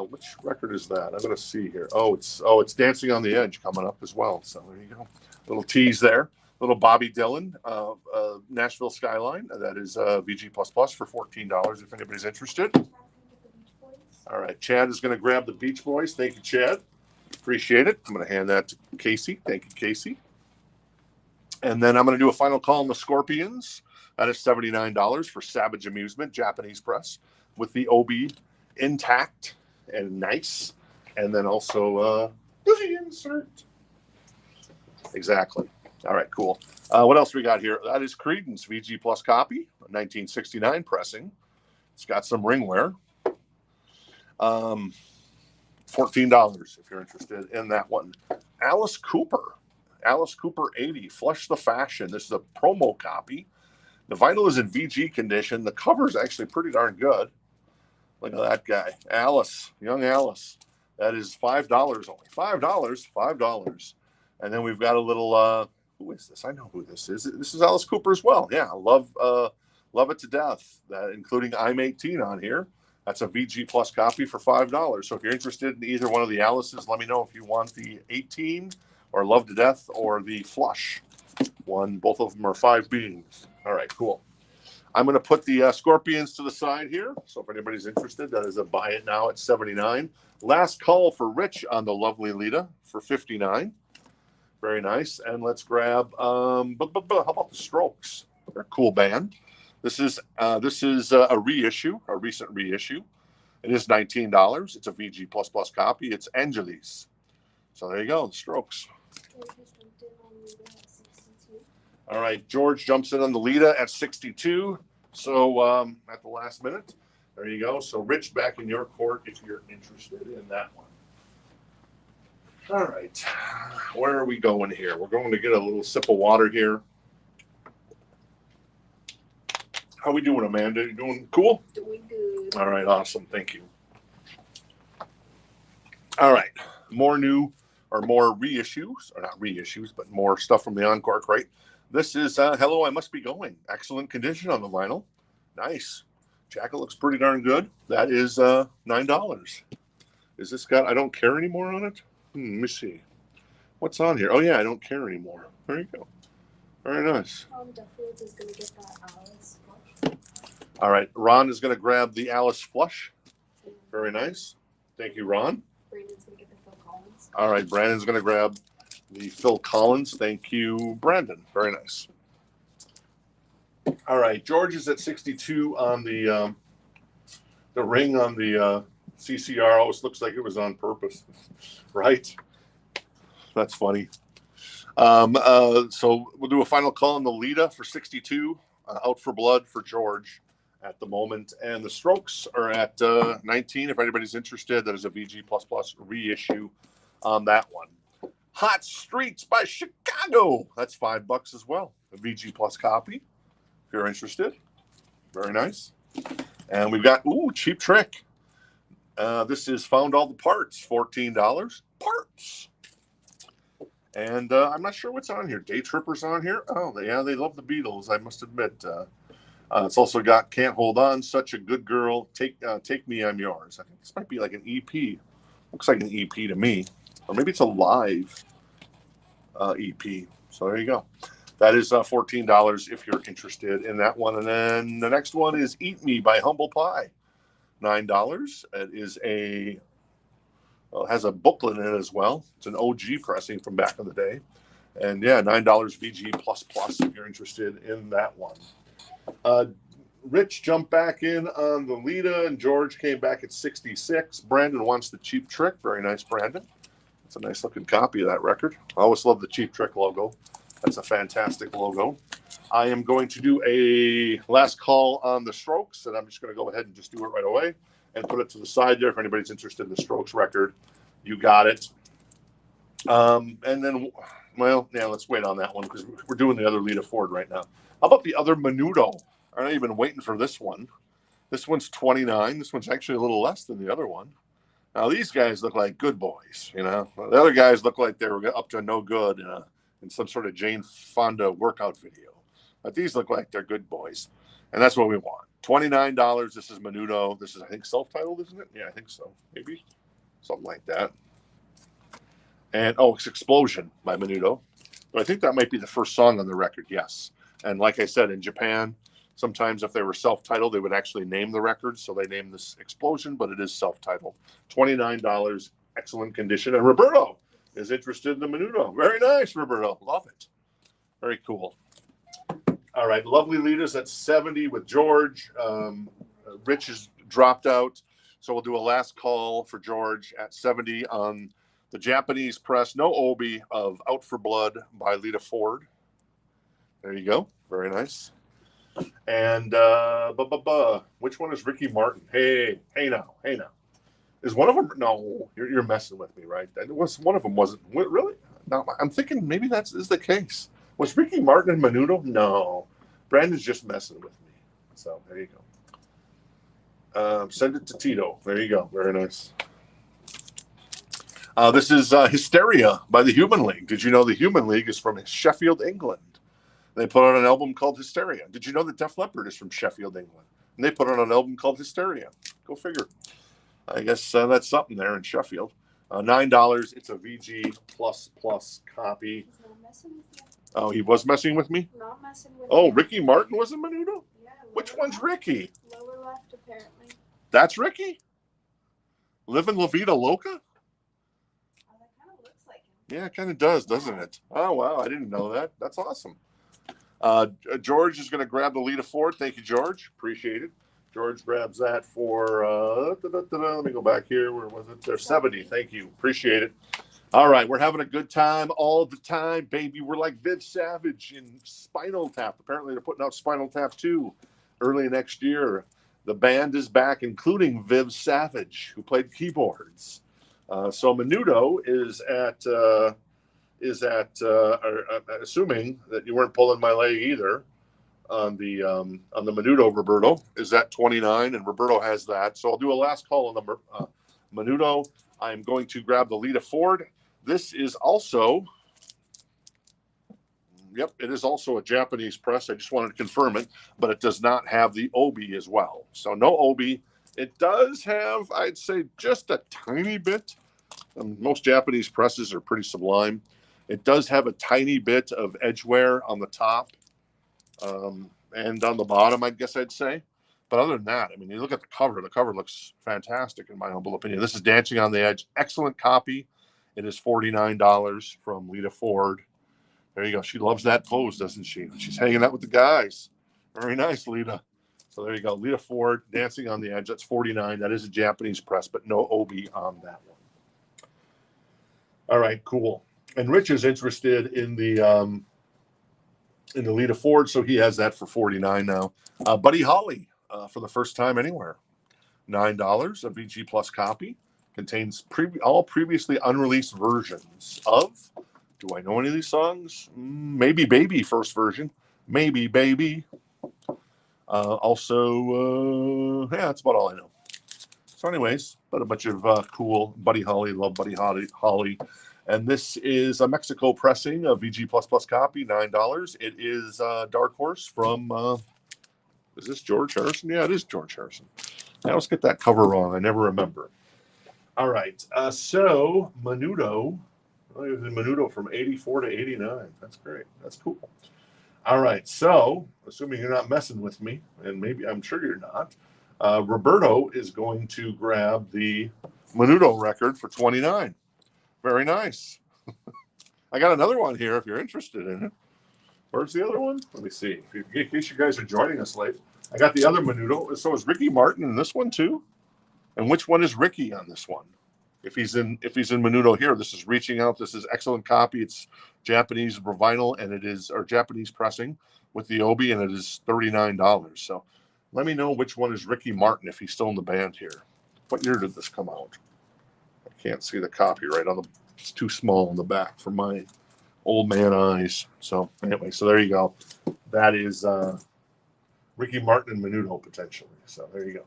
Which record is that? I'm going to see here. Oh, it's Dancing on the Edge coming up as well. So there you go. Little tease there. Little Bobby Dylan, Nashville Skyline. That is VG for $14 if anybody's interested. All right, Chad is going to grab the Beach Boys. Thank you, Chad. Appreciate it. I'm going to hand that to Casey. Thank you, Casey. And then I'm going to do a final call on the Scorpions. That is $79 for Savage Amusement, Japanese press, with the OB intact and nice. And then also the insert. Exactly. All right, cool. What else we got here? That is Creedence VG Plus copy, 1969 pressing. It's got some ringwear. $14 if you're interested in that one. Alice Cooper 80, Flush the Fashion. This is a promo copy. The vinyl is in VG condition. The cover is actually pretty darn good. Look at that guy, Alice, young Alice. That is $5 only. $5. And then we've got a little. Who is this? I know who this is. This is Alice Cooper as well. Yeah, love it to death. Including I'm 18 on here. That's a VG Plus copy for $5. So if you're interested in either one of the Alices, let me know if you want the 18 or Love to Death or the Flush one. Both of them are 5 beans. All right, cool. I'm going to put the Scorpions to the side here. So if anybody's interested, that is a buy it now at $79. Last call for Rich on the lovely Lita for $59. Very nice. And let's grab, how about the Strokes? They're a cool band. This is a reissue, a recent reissue. It is $19. It's a VG Plus copy. It's Angelis. So there you go, the Strokes. All right, George jumps in on the Lita at 62. So at the last minute, there you go. So Rich, back in your court if you're interested in that one. All right, where are we going here? We're going to get a little sip of water here. How we doing, Amanda? You doing cool? Doing good. All right, awesome. Thank you. All right, more new or more reissues, or not reissues, but more stuff from the Encore crate. This is Hello, I Must Be Going. Excellent condition on the vinyl. Nice. Jacket looks pretty darn good. That is $9. Is this got I Don't Care Anymore on it? Let me see. What's on here? Oh, yeah, I Don't Care Anymore. There you go. Very nice. Duffield is going to get that Alice Flush. All right, Ron is going to grab the Alice Flush. Very nice. Thank you, Ron. Brandon's going to get the Phil Collins. All right, Brandon's going to grab the Phil Collins. Thank you, Brandon. Very nice. All right, George is at 62 on the ring on the CCR. Always looks like it was on purpose, right? That's funny. So we'll do a final call on the Lita for 62. Out for Blood for George at the moment, and the Strokes are at 19. If anybody's interested, that is a VG Plus reissue on that one. Hot Streets by Chicago. That's $5 as well. A VG Plus copy. If you're interested. Very nice. And we've got Cheap Trick. This is Found All the Parts. $14. Parts. And I'm not sure what's on here. Day Trippers on here. Oh, they love the Beatles, I must admit. It's also got Can't Hold On, Such a Good Girl, Take Me, I'm Yours. I think this might be like an EP. Looks like an EP to me. Or maybe it's a live EP. So there you go. That is $14 if you're interested in that one. And then the next one is Eat Me by Humble Pie. $9. It is it has a booklet in it as well. It's an OG pressing from back in the day. And yeah, $9 VG plus if you're interested in that one. Rich jumped back in on the Lita, and George came back at 66. Brandon wants the Cheap Trick. Very nice, Brandon. It's a nice looking copy of that record. I always love the Cheap Trick logo. That's a fantastic logo. I am going to do a last call on the Strokes, and I'm just going to go ahead and just do it right away and put it to the side there. If anybody's interested in the Strokes record, you got it. And then, well, yeah, let's wait on that one because we're doing the other Lita Ford right now. How about the other Menudo? I know you've been waiting for this one. This one's $29. This one's actually a little less than the other one. Now, these guys look like good boys, you know. The other guys look like they were up to no good in some sort of Jane Fonda workout video. But these look like they're good boys. And that's what we want. $29. This is Menudo. This is, I think, self-titled, isn't it? Yeah, I think so. Maybe. Something like that. And, it's Explosion by Menudo. But I think that might be the first song on the record, yes. And like I said, in Japan, sometimes if they were self-titled, they would actually name the record. So they named this Explosion, but it is self-titled. $29, excellent condition. And Roberto is interested in the Menudo. Very nice, Roberto. Love it. Very cool. All right, Lovely Lita's at 70 with George. Rich has dropped out. So we'll do a last call for George at 70 on the Japanese press, no Obi, of Out for Blood by Lita Ford. There you go. Very nice. And which one is Ricky Martin? Hey now. Is one of them? No, you're messing with me, right? That was one of them. Wasn't really? No, I'm thinking maybe that is the case. Was Ricky Martin and Menudo? No, Brandon's just messing with me. So there you go. Send it to Tito. There you go. Very nice. This is Hysteria by the Human League. Did you know the Human League is from Sheffield, England? They put out an album called Hysteria. Did you know that Def Leppard is from Sheffield, England? And they put out an album called Hysteria. Go figure. I guess that's something there in Sheffield. $9. It's a VG plus copy. He's not messing with you. Oh, he was messing with me? Not messing with Oh, you. Ricky Martin was in Menudo? Yeah, Which lower one's left. Ricky? Lower left, apparently. That's Ricky? Living La Vida Loca? Oh, that kind of looks like him. Yeah, it kind of does, doesn't it? Oh, wow. I didn't know that. That's awesome. George is going to grab the Lita Ford. Thank you, George. Appreciate it. George grabs that for, let me go back here. Where was it? There, 70. Thank you. Appreciate it. All right. We're having a good time all the time, baby. We're like Viv Savage in Spinal Tap. Apparently, they're putting out Spinal Tap 2 early next year. The band is back, including Viv Savage, who played keyboards. So Menudo is at assuming that you weren't pulling my leg either on the Menudo Roberto is at 29, and Roberto has that. So I'll do a last call on the Menudo. I'm going to grab the Lita Ford. This is also, yep, it is also a Japanese press. I just wanted to confirm it, but it does not have the obi as well. So no obi. It does have, I'd say, just a tiny bit. Most Japanese presses are pretty sublime. It does have a tiny bit of edge wear on the top and on the bottom, I guess I'd say. But other than that, I mean, you look at the cover looks fantastic in my humble opinion. This is Dancing on the Edge. Excellent copy. It is $49 from Lita Ford. There you go. She loves that pose, doesn't she? She's hanging out with the guys. Very nice, Lita. So there you go. Lita Ford, Dancing on the Edge. That's $49. That is a Japanese press, but no obi on that one. All right, cool. And Rich is interested in the Lita Ford, so he has that for $49 now. Buddy Holly, for the first time anywhere, $9, a VG Plus copy, contains all previously unreleased versions of. Do I know any of these songs? Maybe Baby, first version. Maybe Baby. Also, yeah, that's about all I know. So, anyways, but a bunch of cool Buddy Holly, love Buddy Holly. And this is a Mexico pressing, a VG plus copy, $9. It is Dark Horse from, is this George Harrison? Yeah, it is George Harrison. I always get that cover wrong. I never remember. All right. So, Menudo. Oh, it was in Menudo from 84 to 89. That's great. That's cool. All right. So, assuming you're not messing with me, and maybe I'm sure you're not, Roberto is going to grab the Menudo record for $29. Very nice. I got another one here if you're interested in it. Where's the other one? Let me see. In case you guys are joining us late, I got the other Menudo. So is Ricky Martin in this one too? And which one is Ricky on this one? If he's in Menudo here, this is Reaching Out. This is excellent copy. It's Japanese vinyl, and it is or Japanese pressing with the obi, and it is $39. So let me know which one is Ricky Martin if he's still in the band here. What year did this come out? Can't see the copyright on the. It's too small on the back for my old man eyes. So anyway, so there you go. That is Ricky Martin and Menudo potentially. So there you go.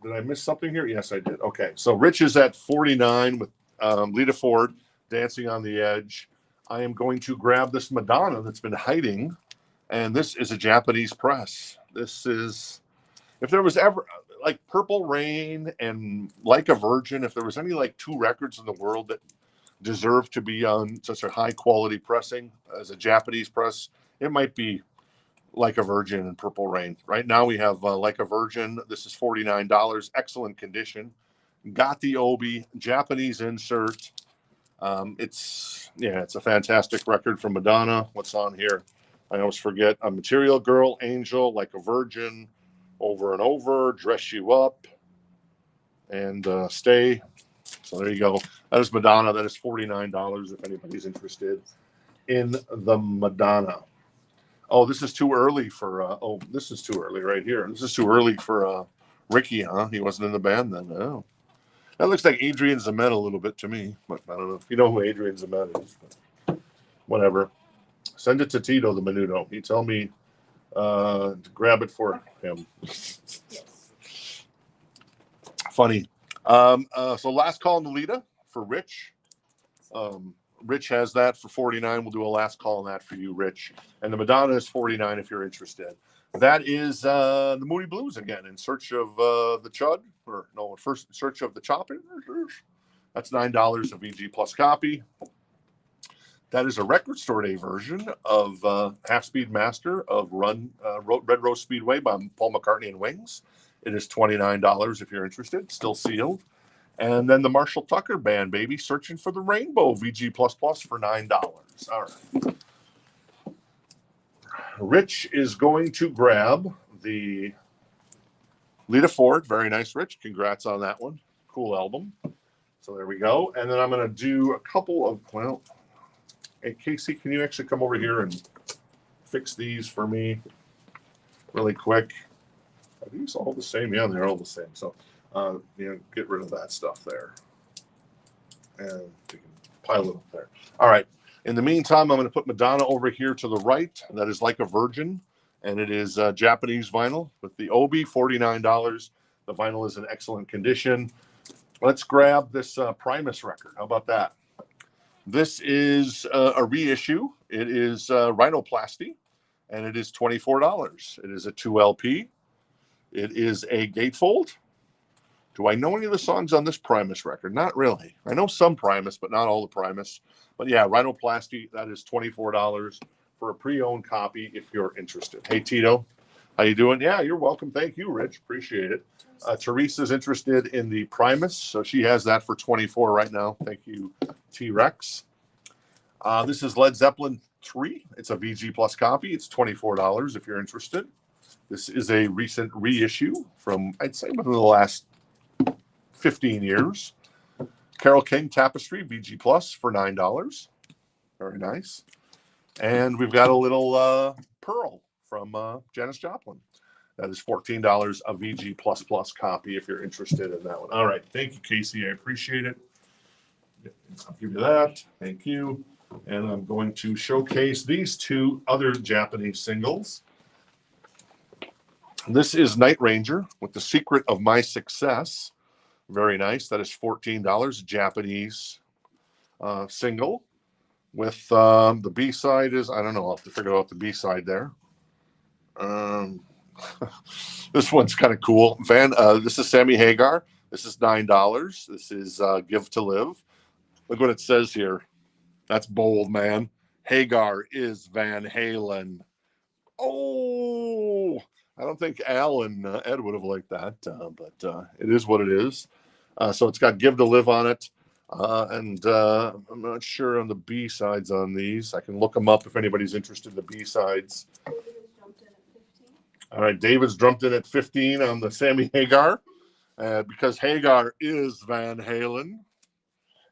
Did I miss something here? Yes, I did. Okay, so Rich is at 49 with Lita Ford, Dancing on the Edge. I am going to grab this Madonna that's been hiding, and this is a Japanese press. This is, if there was ever like Purple Rain and Like a Virgin, if there was any like two records in the world that deserve to be on such a high quality pressing as a Japanese press, it might be Like a Virgin and Purple Rain. Right now we have Like a Virgin. This is $49, excellent condition. Got the obi, Japanese insert. It's a fantastic record from Madonna. What's on here? I always forget. A Material Girl, Angel, Like a Virgin, Over and Over, Dress You Up, and Stay. So there you go. That is Madonna. That is $49 if anybody's interested in the Madonna. Oh, this is too early for. This is too early right here. This is too early for Ricky, huh? He wasn't in the band then. Oh, that looks like Adrian Zemet a little bit to me, but I don't know if you know who Adrian Zemet is. But whatever. Send it to Tito the Menudo. He tell me to grab it for him. Yes. Funny. So last call on the Lita for Rich. Rich has that for $49. We'll do a last call on that for you, Rich. And the Madonna is $49 if you're interested. That is the Moody Blues again, in search of the Chud, or no, first in search of the Chopping. That's $9 a VG Plus copy. That is a record store day version of Half Speed Master of Red Rose Speedway by Paul McCartney and Wings. It is $29 if you're interested, still sealed. And then the Marshall Tucker Band, baby, Searching for the Rainbow VG for $9. All right. Rich is going to grab the Lita Ford. Very nice, Rich. Congrats on that one. Cool album. So there we go. And then I'm going to do a couple of, well, hey, Casey, can you actually come over here and fix these for me really quick? Are these all the same? Yeah, they're all the same. So, get rid of that stuff there. And we can pile it up there. All right. In the meantime, I'm going to put Madonna over here to the right. That is Like a Virgin. And it is Japanese vinyl with the Obi, $49. The vinyl is in excellent condition. Let's grab this Primus record. How about that? This is a reissue. It is Rhinoplasty, and it is $24. It is a 2LP. It is a gatefold. Do I know any of the songs on this Primus record? Not really. I know some Primus, but not all the Primus. But yeah, Rhinoplasty, that is $24 for a pre-owned copy if you're interested. Hey, Tito, how you doing? Yeah, you're welcome. Thank you, Rich. Appreciate it. Teresa's interested in the Primus, so she has that for $24 right now. Thank you, T-Rex. This is Led Zeppelin 3. It's a VG Plus copy. It's $24 if you're interested. This is a recent reissue from, I'd say, within the last 15 years. Carole King Tapestry VG Plus for $9. Very nice. And we've got a little Pearl from Janis Joplin. That is $14 a VG Plus copy if you're interested in that one. All right. Thank you, Casey. I appreciate it. I'll give you that. Thank you. And I'm going to showcase these two other Japanese singles. This is Night Ranger with The Secret of My Success. Very nice. That is $14. Japanese single. With the B-side is, I don't know, I'll have to figure out the B-side there. This one's kind of cool. This is Sammy Hagar. This is $9. This is Give to Live. Look what it says here. That's bold, man. Hagar is Van Halen. Oh, I don't think Al and Ed would have liked that, but it is what it is. So it's got Give to Live on it. And I'm not sure on the B-sides on these. I can look them up if anybody's interested in the B-sides. All right, David's jumped in at 15 on the Sammy Hagar because Hagar is Van Halen.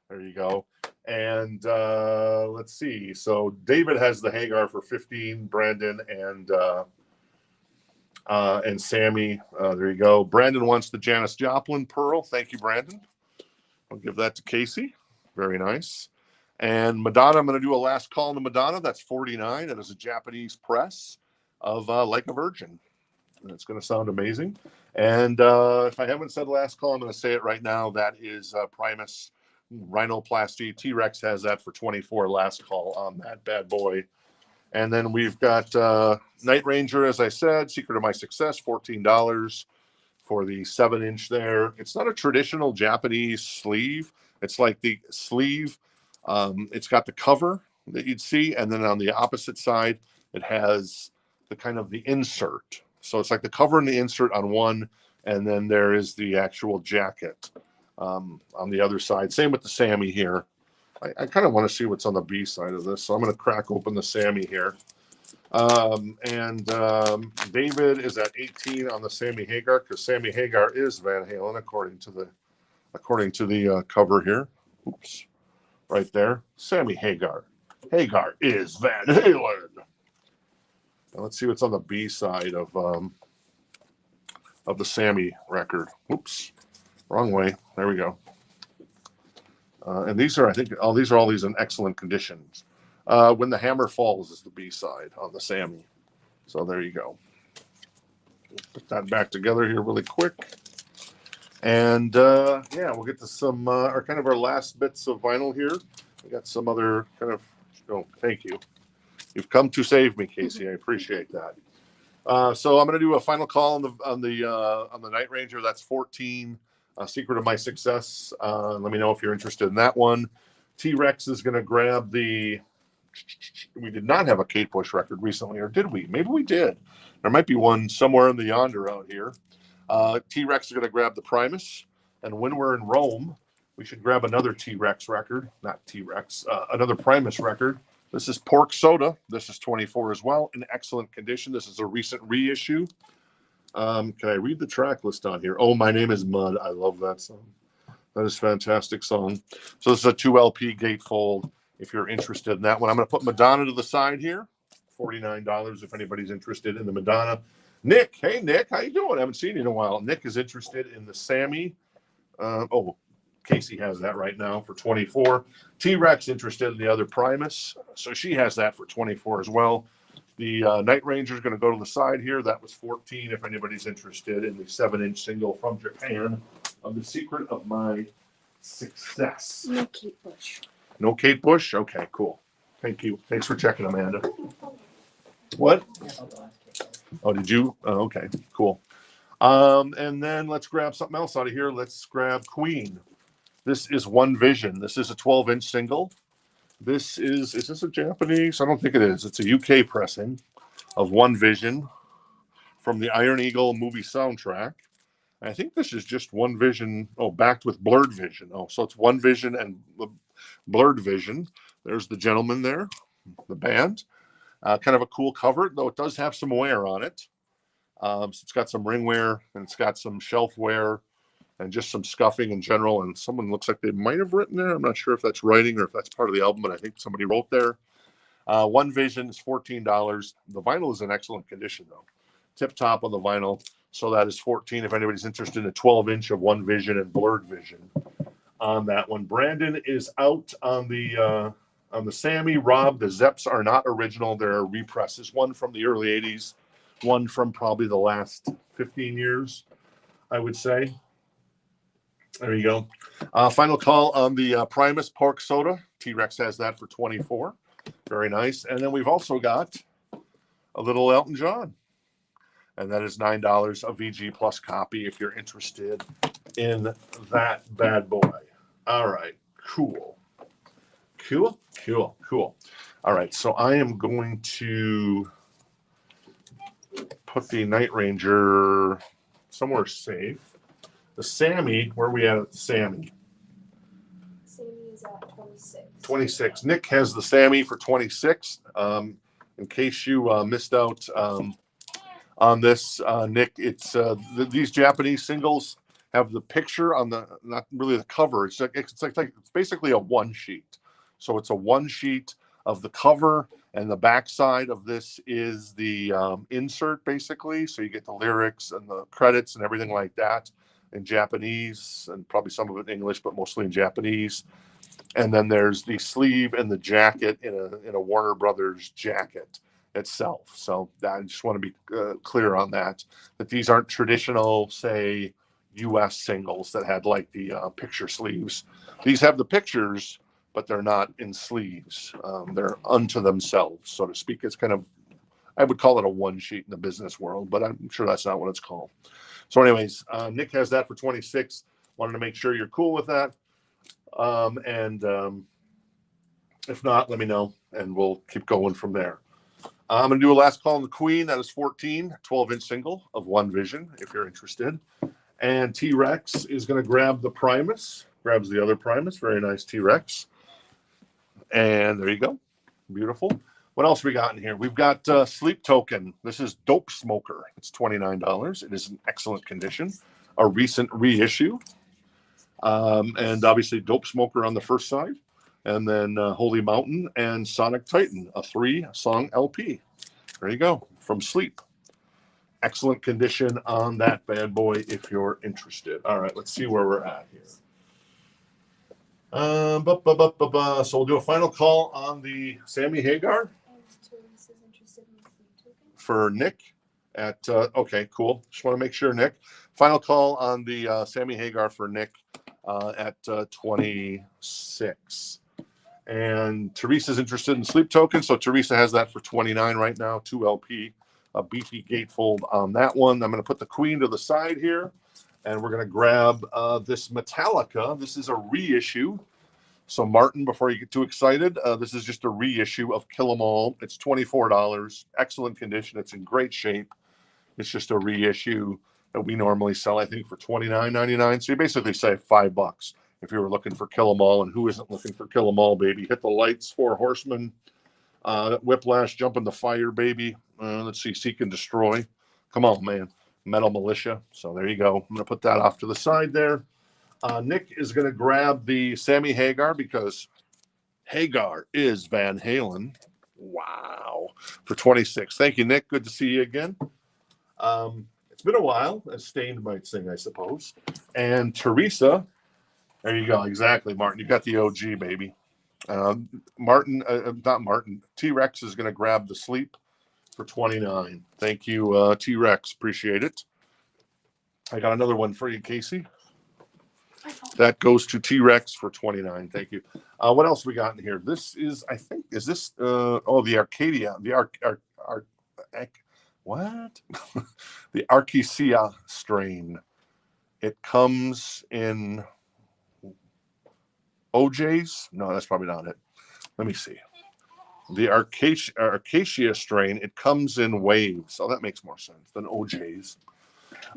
There you go. And let's see. So David has the Hagar for 15, Brandon and Sammy. There you go. Brandon wants the Janis Joplin Pearl. Thank you, Brandon. I'll give that to Casey. Very nice. And Madonna, I'm going to do a last call on the Madonna. That's $49. That is a Japanese press of Like a Virgin. And it's going to sound amazing. And if I haven't said last call, I'm going to say it right now. That is Primus Rhinoplasty. T-Rex has that for $24. Last call on that bad boy. And then we've got Night Ranger, as I said, Secret of My Success, $14 for the 7-inch there. It's not a traditional Japanese sleeve. It's like the sleeve. It's got the cover that you'd see. And then on the opposite side, it has the kind of the insert. So it's like the cover and the insert on one. And then there is the actual jacket on the other side. Same with the Sammy here. I kind of want to see what's on the B side of this. So I'm going to crack open the Sammy here. David is at 18 on the Sammy Hagar because Sammy Hagar is Van Halen according to the according to the cover here. Oops, right there. Sammy Hagar. Hagar is Van Halen. Now let's see what's on the B side of the Sammy record. Oops, wrong way. There we go. And these are, I think, these are all in excellent conditions. When the Hammer Falls is the B side on the Sammy. So there you go. Put that back together here really quick. And yeah, we'll get to some our last bits of vinyl here. We got some other kind of. Oh, thank you. You've come to save me, Casey. I appreciate that. So I'm going to do a final call on the Night Ranger. That's 14. Secret of My Success. Let me know if you're interested in that one. T-Rex is going to grab the. We did not have a Kate Bush record recently, or did we? Maybe we did. There might be one somewhere in the yonder out here. T-Rex is going to grab the Primus. And when we're in Rome, we should grab another T-Rex record. Not T-Rex, another Primus record. This is Pork Soda. This is 24 as well, in excellent condition. This is a recent reissue. Can I read the track list on here? Oh, My Name is Mud. I love that song. That is a fantastic song. So this is a 2 LP gatefold. If you're interested in that one, I'm going to put Madonna to the side here. $49 if anybody's interested in the Madonna. Nick, hey Nick, how you doing? I haven't seen you in a while. Nick is interested in the Sammy. Casey has that right now for 24. T-Rex interested in the other Primus, so she has that for 24 as well. The Night Ranger is going to go to the side here. That was 14 if anybody's interested in the 7-inch single from Japan of The Secret of My Success. No Kate Bush. No Kate Bush? Okay, cool. Thank you. Thanks for checking, Amanda. What? Oh, did you? Oh, okay, cool. And then let's grab something else out of here. Let's grab Queen. This is One Vision. This is a 12-inch single. Is this a Japanese? I don't think it is. It's a UK pressing of One Vision from the Iron Eagle movie soundtrack. I think this is just One Vision. Oh, backed with Blurred Vision. Oh, so it's One Vision and Blurred Vision. There's the gentleman there, the band. Kind of a cool cover, though it does have some wear on it. So it's got some ring wear and it's got some shelf wear and just some scuffing in general. And someone looks like they might have written there. I'm not sure if that's writing or if that's part of the album, but I think somebody wrote there. One Vision is $14. The vinyl is in excellent condition, though. Tip top on the vinyl. So that is $14 if anybody's interested in a 12-inch of One Vision and Blurred Vision on that one. Brandon is out on the Sammy. Rob, the Zeps are not original. They're represses. One from the early 80s, one from probably the last 15 years, I would say. There you go. Final call on the Primus Pork Soda. T-Rex has that for 24. Very nice. And then we've also got a little Elton John. And that is $9 a VG Plus copy if you're interested in that bad boy. All right. Cool. All right. So I am going to put the Night Ranger somewhere safe. The Sammy, where are we at the Sammy? Sammy is at 26. 26. Nick has the Sammy for 26. In case you missed out on this, Nick, it's these Japanese singles have the picture on the, not really the cover. It's basically a one sheet. So it's a one sheet of the cover, and the back side of this is the insert, basically. So you get the lyrics and the credits and everything like that in Japanese, and probably some of it in English, but mostly in Japanese. And then there's the sleeve and the jacket in a Warner Brothers jacket itself. So I just want to be clear on that these aren't traditional, say, U.S. singles that had like the picture sleeves. These have the pictures, but they're not in sleeves. They're unto themselves, so to speak. It's kind of, I would call it a one sheet in the business world, but I'm sure that's not what it's called. So anyways, Nick has that for 26. Wanted to make sure you're cool with that. If not, let me know, and we'll keep going from there. I'm going to do a last call on the Queen. That is 14, 12-inch single of One Vision, if you're interested. And T-Rex is going to grab the Primus. Grabs the other Primus. Very nice T-Rex. And there you go. Beautiful. What else we got in here? We've got Sleep Token. This is Dope Smoker. It's $29. It is in excellent condition. A recent reissue. And obviously Dope Smoker on the first side. And then Holy Mountain and Sonic Titan, a 3-song LP. There you go, from Sleep. Excellent condition on that bad boy if you're interested. All right, let's see where we're at here. So we'll do a final call on the Sammy Hagar for Nick at, okay, cool. Just want to make sure, Nick. Final call on the Sammy Hagar for Nick at 26. And Teresa's interested in Sleep Token, so Teresa has that for 29 right now, 2 LP, a beefy gatefold on that one. I'm going to put the Queen to the side here, and we're going to grab this Metallica. This is a reissue. So Martin, before you get too excited, this is just a reissue of Kill 'Em All. It's $24, excellent condition. It's in great shape. It's just a reissue that we normally sell, I think, for $29.99. So you basically save $5 if you were looking for Kill 'Em All. And who isn't looking for Kill 'Em All, baby? Hit the Lights, 4 Horsemen, Whiplash, Jump in the Fire, baby. Let's see, Seek and Destroy. Come on, man. Metal Militia. So there you go. I'm going to put that off to the side there. Nick is going to grab the Sammy Hagar because Hagar is Van Halen. Wow. For 26. Thank you, Nick. Good to see you again. It's been a while, as Stained might sing, I suppose. And Teresa, there you go. Exactly, Martin. You got the OG, baby. Martin, not Martin. T-Rex is going to grab the Sleep for 29. Thank you, T-Rex. Appreciate it. I got another one for you, Casey. That goes to T-Rex for 29. Thank you. What else we got in here? This is, I think, is this, the Arcadia, what? The Arcacia strain. It comes in OJs. No, that's probably not it. Let me see. The Arcacia strain, it comes in waves. So that makes more sense than OJs.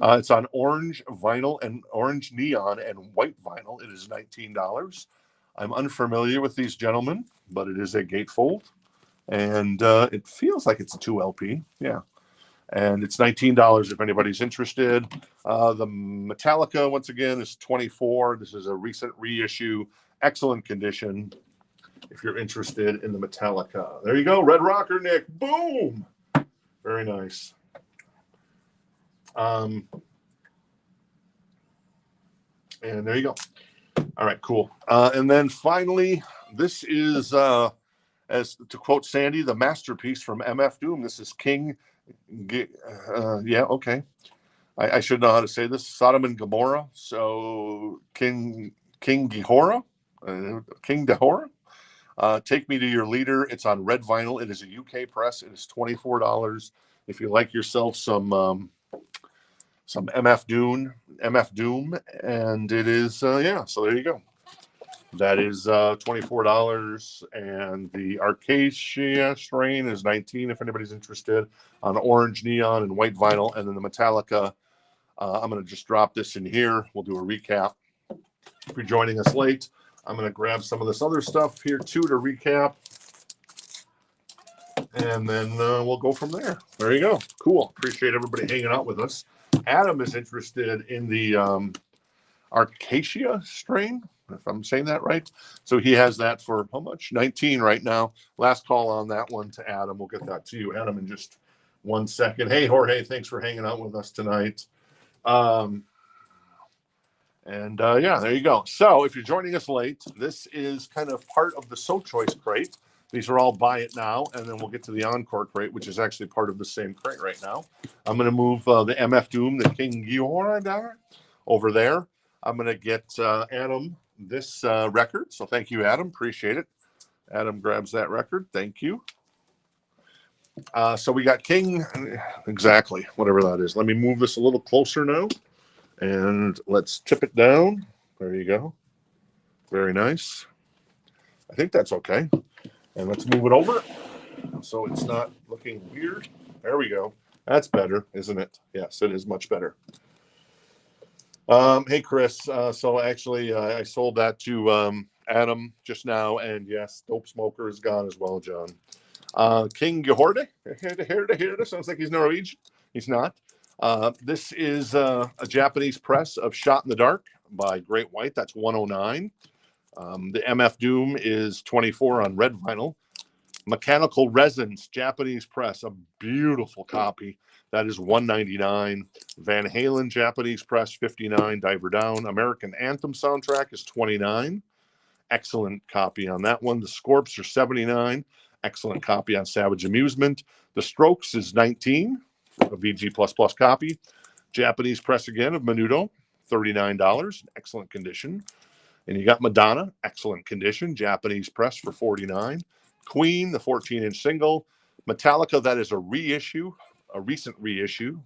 It's on orange vinyl and orange neon and white vinyl. It is $19. I'm unfamiliar with these gentlemen, but it is a gatefold. And it feels like it's a 2 LP. Yeah. And it's $19 if anybody's interested. The Metallica, once again, is $24. This is a recent reissue. Excellent condition if you're interested in the Metallica. There you go. Red Rocker, Nick. Boom. Very nice. And there you go. All right, cool. And then finally, this is, as to quote Sandy, the masterpiece from MF Doom. This is King. Yeah, okay. I should know how to say this. Sodom and Gomorrah. So King Gihora, King Dahora. Take Me to Your Leader. It's on red vinyl. It is a UK press. It is $24. If you like yourself some MF Doom, and it is yeah. So there you go. That is $24, and the Arcacia strain is $19 if anybody's interested, on orange neon and white vinyl. And then the Metallica, I'm going to just drop this in here. We'll do a recap. If you're joining us late, I'm going to grab some of this other stuff here too to recap, and then we'll go from there. There you go. Cool. Appreciate everybody hanging out with us. Adam is interested in the Arcacia strain, if I'm saying that right. So he has that for how much? 19 right now. Last call on that one to Adam. We'll get that to you, Adam, in just 1 second. Hey, Jorge, thanks for hanging out with us tonight. Yeah, there you go. So if you're joining us late, this is kind of part of the So Choice crate. These are all buy it now, and then we'll get to the Encore crate, which is actually part of the same crate right now. I'm going to move the MF Doom, the King Gihora, over there. I'm going to get Adam this record. So thank you, Adam. Appreciate it. Adam grabs that record. Thank you. So we got King, exactly, whatever that is. Let me move this a little closer now, and let's tip it down. There you go. Very nice. I think that's okay. And let's move it over so it's not looking weird. There we go. That's better, isn't it? Yes, it is much better. Hey, Chris. So actually, I sold that to Adam just now. And yes, Dope Smoker is gone as well, John. King Gihorde. Sounds like he's Norwegian. He's not. This is a Japanese press of Shot in the Dark by Great White. That's 109. The MF Doom is 24 on red vinyl. Mechanical Resonance, Japanese press, a beautiful copy. That is 199. Van Halen, Japanese press, 59. Diver Down. American Anthem soundtrack is 29. Excellent copy on that one. The Scorps are 79. Excellent copy on Savage Amusement. The Strokes is 19. A VG++ copy. Japanese press again of Menudo, $39. Excellent condition. And you got Madonna, excellent condition. Japanese press for 49. Queen, the 14-inch single. Metallica, that is a reissue, a recent reissue,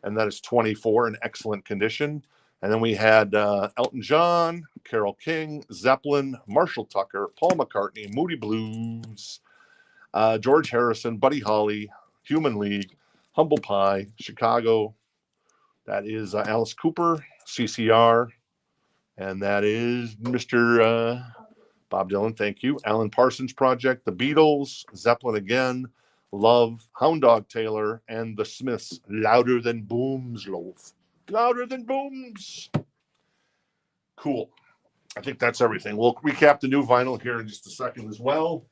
and that is 24 in excellent condition. And then we had Elton John, Carole King, Zeppelin, Marshall Tucker, Paul McCartney, Moody Blues, George Harrison, Buddy Holly, Human League, Humble Pie, Chicago. That is Alice Cooper, CCR, and that is Mr. Bob Dylan, thank you. Alan Parsons Project, The Beatles, Zeppelin again, Love, Hound Dog Taylor, and The Smiths, Louder Than Booms, Loaf. Louder Than Booms. Cool. I think that's everything. We'll recap the new vinyl here in just a second as well.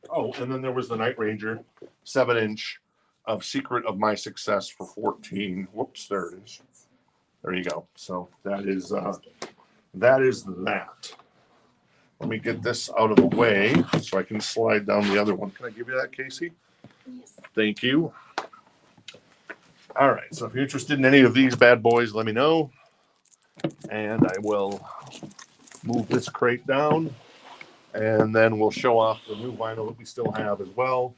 Oh, and then there was the Night Ranger 7-inch of Secret of My Success for 14. Whoops, there it is. There you go. So that is that. Let me get this out of the way so I can slide down the other one. Can I give you that, Casey? Yes. Thank you. All right. So if you're interested in any of these bad boys, let me know. And I will move this crate down. And then we'll show off the new vinyl that we still have as well.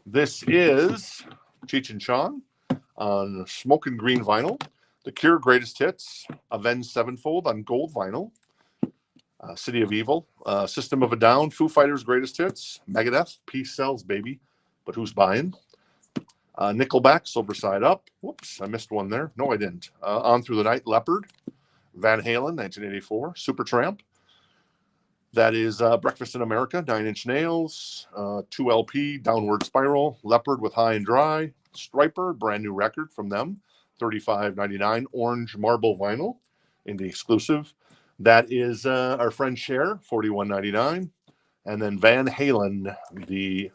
This is Cheech and Chong on Smoking Green vinyl. The Cure Greatest Hits, Avenged Sevenfold on gold vinyl. City of Evil, System of a Down, Foo Fighters Greatest Hits, Megadeth, Peace Sells Baby, but who's buying? Nickelback, Silver Side Up. Whoops, I missed one there. No, I didn't. On Through the Night, Leopard, Van Halen, 1984, Supertramp. That is Breakfast in America, 9 Inch Nails, 2LP, Downward Spiral, Leopard with High and Dry, Striper, brand new record from them, $35.99, Orange Marble Vinyl, indie exclusive. That is our friend Cher, $41.99. And then Van Halen, the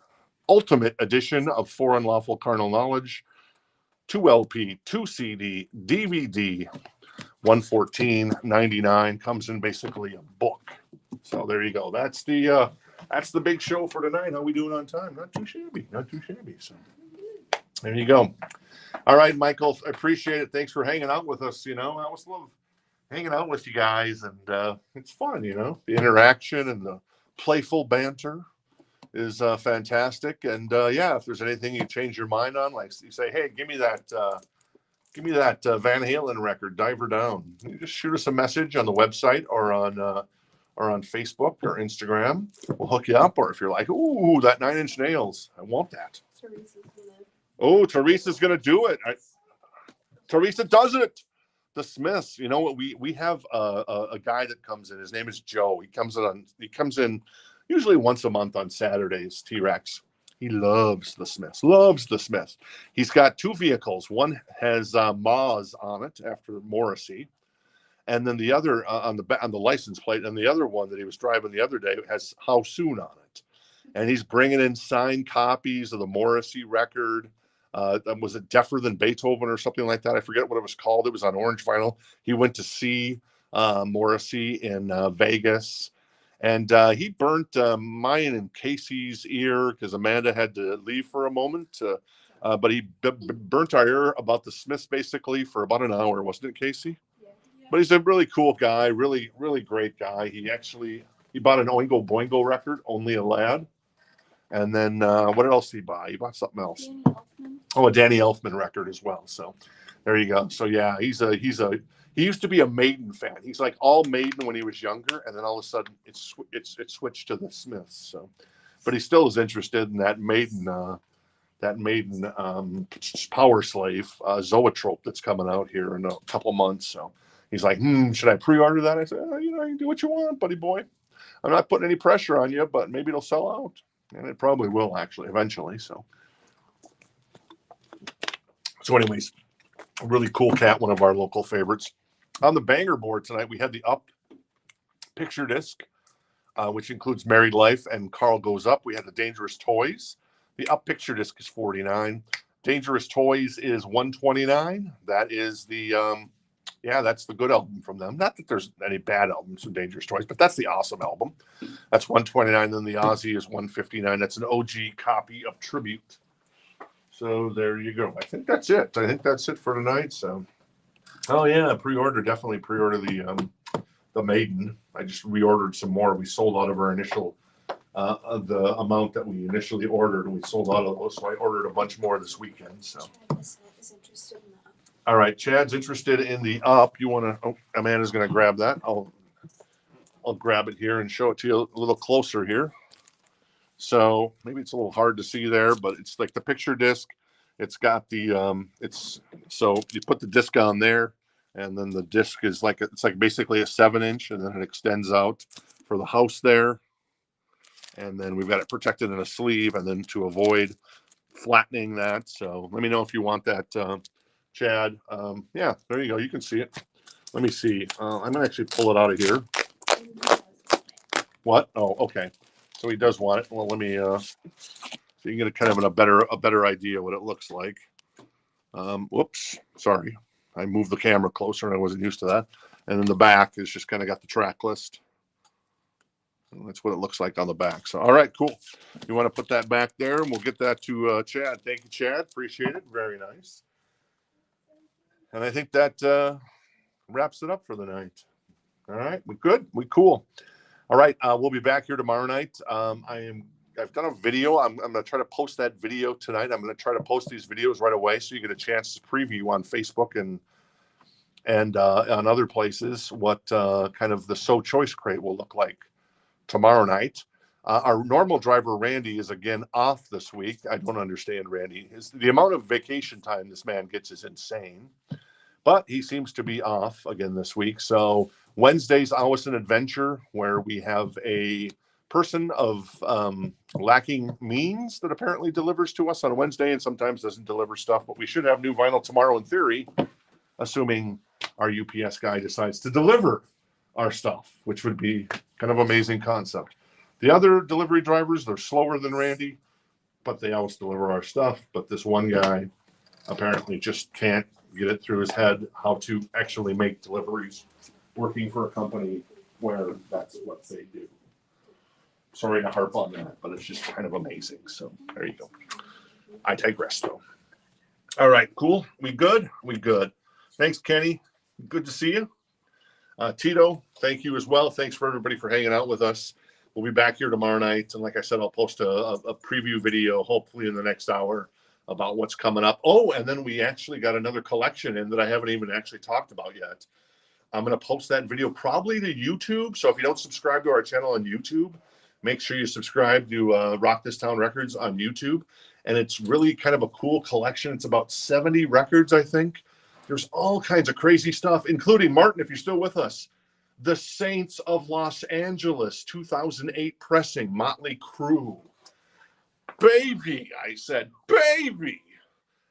ultimate edition of For Unlawful Carnal Knowledge, 2LP, 2 CD, DVD, $114.99. Comes in basically a book. So there you go. That's the big show for tonight. How we doing on time? Not too shabby. Not too shabby. So there you go. All right, Michael. I appreciate it. Thanks for hanging out with us. You know, I always love hanging out with you guys, and it's fun. You know, the interaction and the playful banter is fantastic. And yeah, if there's anything you change your mind on, like you say, hey, give me that Van Halen record, Diver Down. You just shoot us a message on the website or on Facebook or Instagram. We'll hook you up. Or if you're like, ooh, that 9 Inch Nails, I want that. Teresa's gonna do it. Teresa does it. The Smiths. You know what? We have a guy that comes in. His name is Joe. He comes in usually once a month on Saturdays. T-Rex. He loves the Smiths. Loves the Smiths. He's got 2 vehicles. One has Moz on it after Morrissey, and then the other on the license plate, and the other one that he was driving the other day has How Soon on it. And he's bringing in signed copies of the Morrissey record. Was it Deafer Than Beethoven or something like that? I forget what it was called. It was on orange vinyl. He went to see Morrissey in Vegas. And he burnt mine and Casey's ear because Amanda had to leave for a moment. But he burnt our ear about the Smiths basically for about an hour, wasn't it, Casey? Yeah. But he's a really cool guy, really, really great guy. He bought an Oingo Boingo record, Only a Lad. And then what else did he buy? He bought something else. A Danny Elfman record as well. So there you go. So yeah, he used to be a Maiden fan. He's like all Maiden when he was younger, and then all of a sudden it switched to the Smiths. So, but he still is interested in that Maiden Power Slave Zoetrope that's coming out here in a couple of months. So he's like, should I pre-order that? I said, you can do what you want, buddy boy. I'm not putting any pressure on you, but maybe it'll sell out, and it probably will actually eventually. So anyways, a really cool cat, one of our local favorites. On the banger board tonight, we had the Up picture disc, which includes Married Life and Carl Goes Up. We had the Dangerous Toys. The Up picture disc is $49. Dangerous Toys is $129. That is the that's the good album from them. Not that there's any bad albums from Dangerous Toys, but that's the awesome album. That's $129. Then the Ozzy is $159. That's an OG copy of Tribute. So there you go. I think that's it. I think that's it for tonight. So, oh yeah, definitely pre-order the Maiden. I just reordered some more. We sold out of our initial the amount that we initially ordered, and we sold out of those. So I ordered a bunch more this weekend. So. Is interested in that. All right, Chad's interested in the Up. You want to? Oh, Amanda's going to grab that. I'll grab it here and show it to you a little closer here. So maybe it's a little hard to see there, but it's like the picture disc. It's got the so you put the disc on there, and then the disc is like it's like basically a 7-inch, and then it extends out for the house there. And then we've got it protected in a sleeve, and then to avoid flattening that. So let me know if you want that, Chad. Yeah, there you go. You can see it. Let me see. I'm gonna actually pull it out of here. What? Oh, okay. So he does want it. Well, let me so you can get kind of a better idea what it looks like. Whoops, sorry. I moved the camera closer and I wasn't used to that. And then the back is just kind of got the track list. And that's what it looks like on the back. So, all right, cool. You want to put that back there, and we'll get that to Chad. Thank you, Chad. Appreciate it. Very nice. And I think that wraps it up for the night. All right, we good? We cool. All right, we'll be back here tomorrow night. I've done a video. I'm going to try to post that video tonight. I'm going to try to post these videos right away so you get a chance to preview on Facebook and on other places what kind of the So Choice crate will look like tomorrow night. Our normal driver, Randy, is again off this week. I don't understand Randy. The amount of vacation time this man gets is insane. But he seems to be off again this week. So Wednesday's Always an Adventure, where we have a person of lacking means that apparently delivers to us on Wednesday and sometimes doesn't deliver stuff. But we should have new vinyl tomorrow in theory, assuming our UPS guy decides to deliver our stuff, which would be kind of amazing concept. The other delivery drivers, they're slower than Randy, but they always deliver our stuff. But this one guy apparently just can't get it through his head how to actually make deliveries working for a company where that's what they do. Sorry to harp on that, but it's just kind of amazing. So there you go. I digress though. All right, cool. We good? We good. Thanks, Kenny. Good to see you. Tito, thank you as well. Thanks for everybody for hanging out with us. We'll be back here tomorrow night. And like I said, I'll post a preview video, hopefully in the next hour, about what's coming up. Oh, and then we actually got another collection in that I haven't even actually talked about yet. I'm going to post that video probably to YouTube. So if you don't subscribe to our channel on YouTube, make sure you subscribe to Rock This Town Records on YouTube. And it's really kind of a cool collection. It's about 70 records, I think. There's all kinds of crazy stuff, including, Martin, if you're still with us, The Saints of Los Angeles, 2008 pressing, Motley Crue. Baby, I said, baby.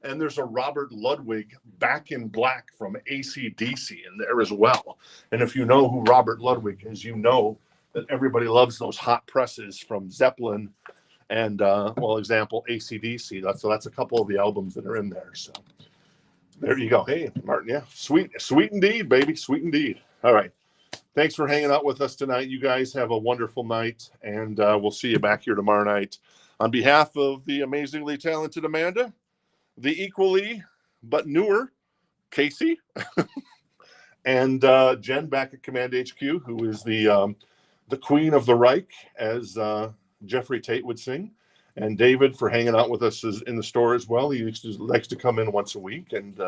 And there's a Robert Ludwig Back in Black from AC/DC in there as well. And if you know who Robert Ludwig is, you know that everybody loves those hot presses from Zeppelin and, example, AC/DC. That's a couple of the albums that are in there. So there you go. Hey, Martin, yeah. Sweet indeed, baby. Sweet indeed. All right. Thanks for hanging out with us tonight. You guys have a wonderful night, and we'll see you back here tomorrow night. On behalf of the amazingly talented Amanda, the equally but newer Casey, and Jen back at Command HQ, who is the queen of the Reich, as Jeffrey Tate would sing, and David for hanging out with us in the store as well. He likes to come in once a week, and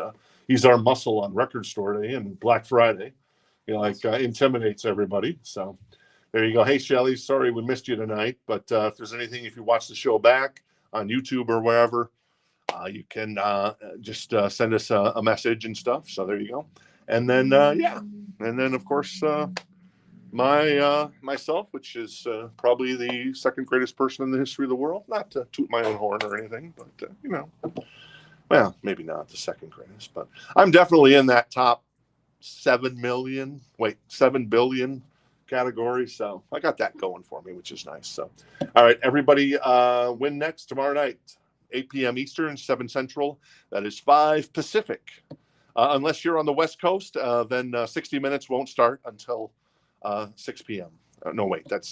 he's our muscle on Record Store Day and Black Friday. He intimidates everybody. So there you go. Hey, Shelly, sorry we missed you tonight, but if you watch the show back on YouTube or wherever, you can just send us a message and stuff. So there you go. And then, and then of course, myself, which is probably the second greatest person in the history of the world. Not to toot my own horn or anything, but well, maybe not the second greatest, but I'm definitely in that top 7 billion category. So I got that going for me, which is nice. So, all right, everybody, win next tomorrow night, 8 p.m. Eastern, 7 Central. That is 5 Pacific. Unless you're on the West Coast, then 60 Minutes won't start until 6 p.m. No, wait, that's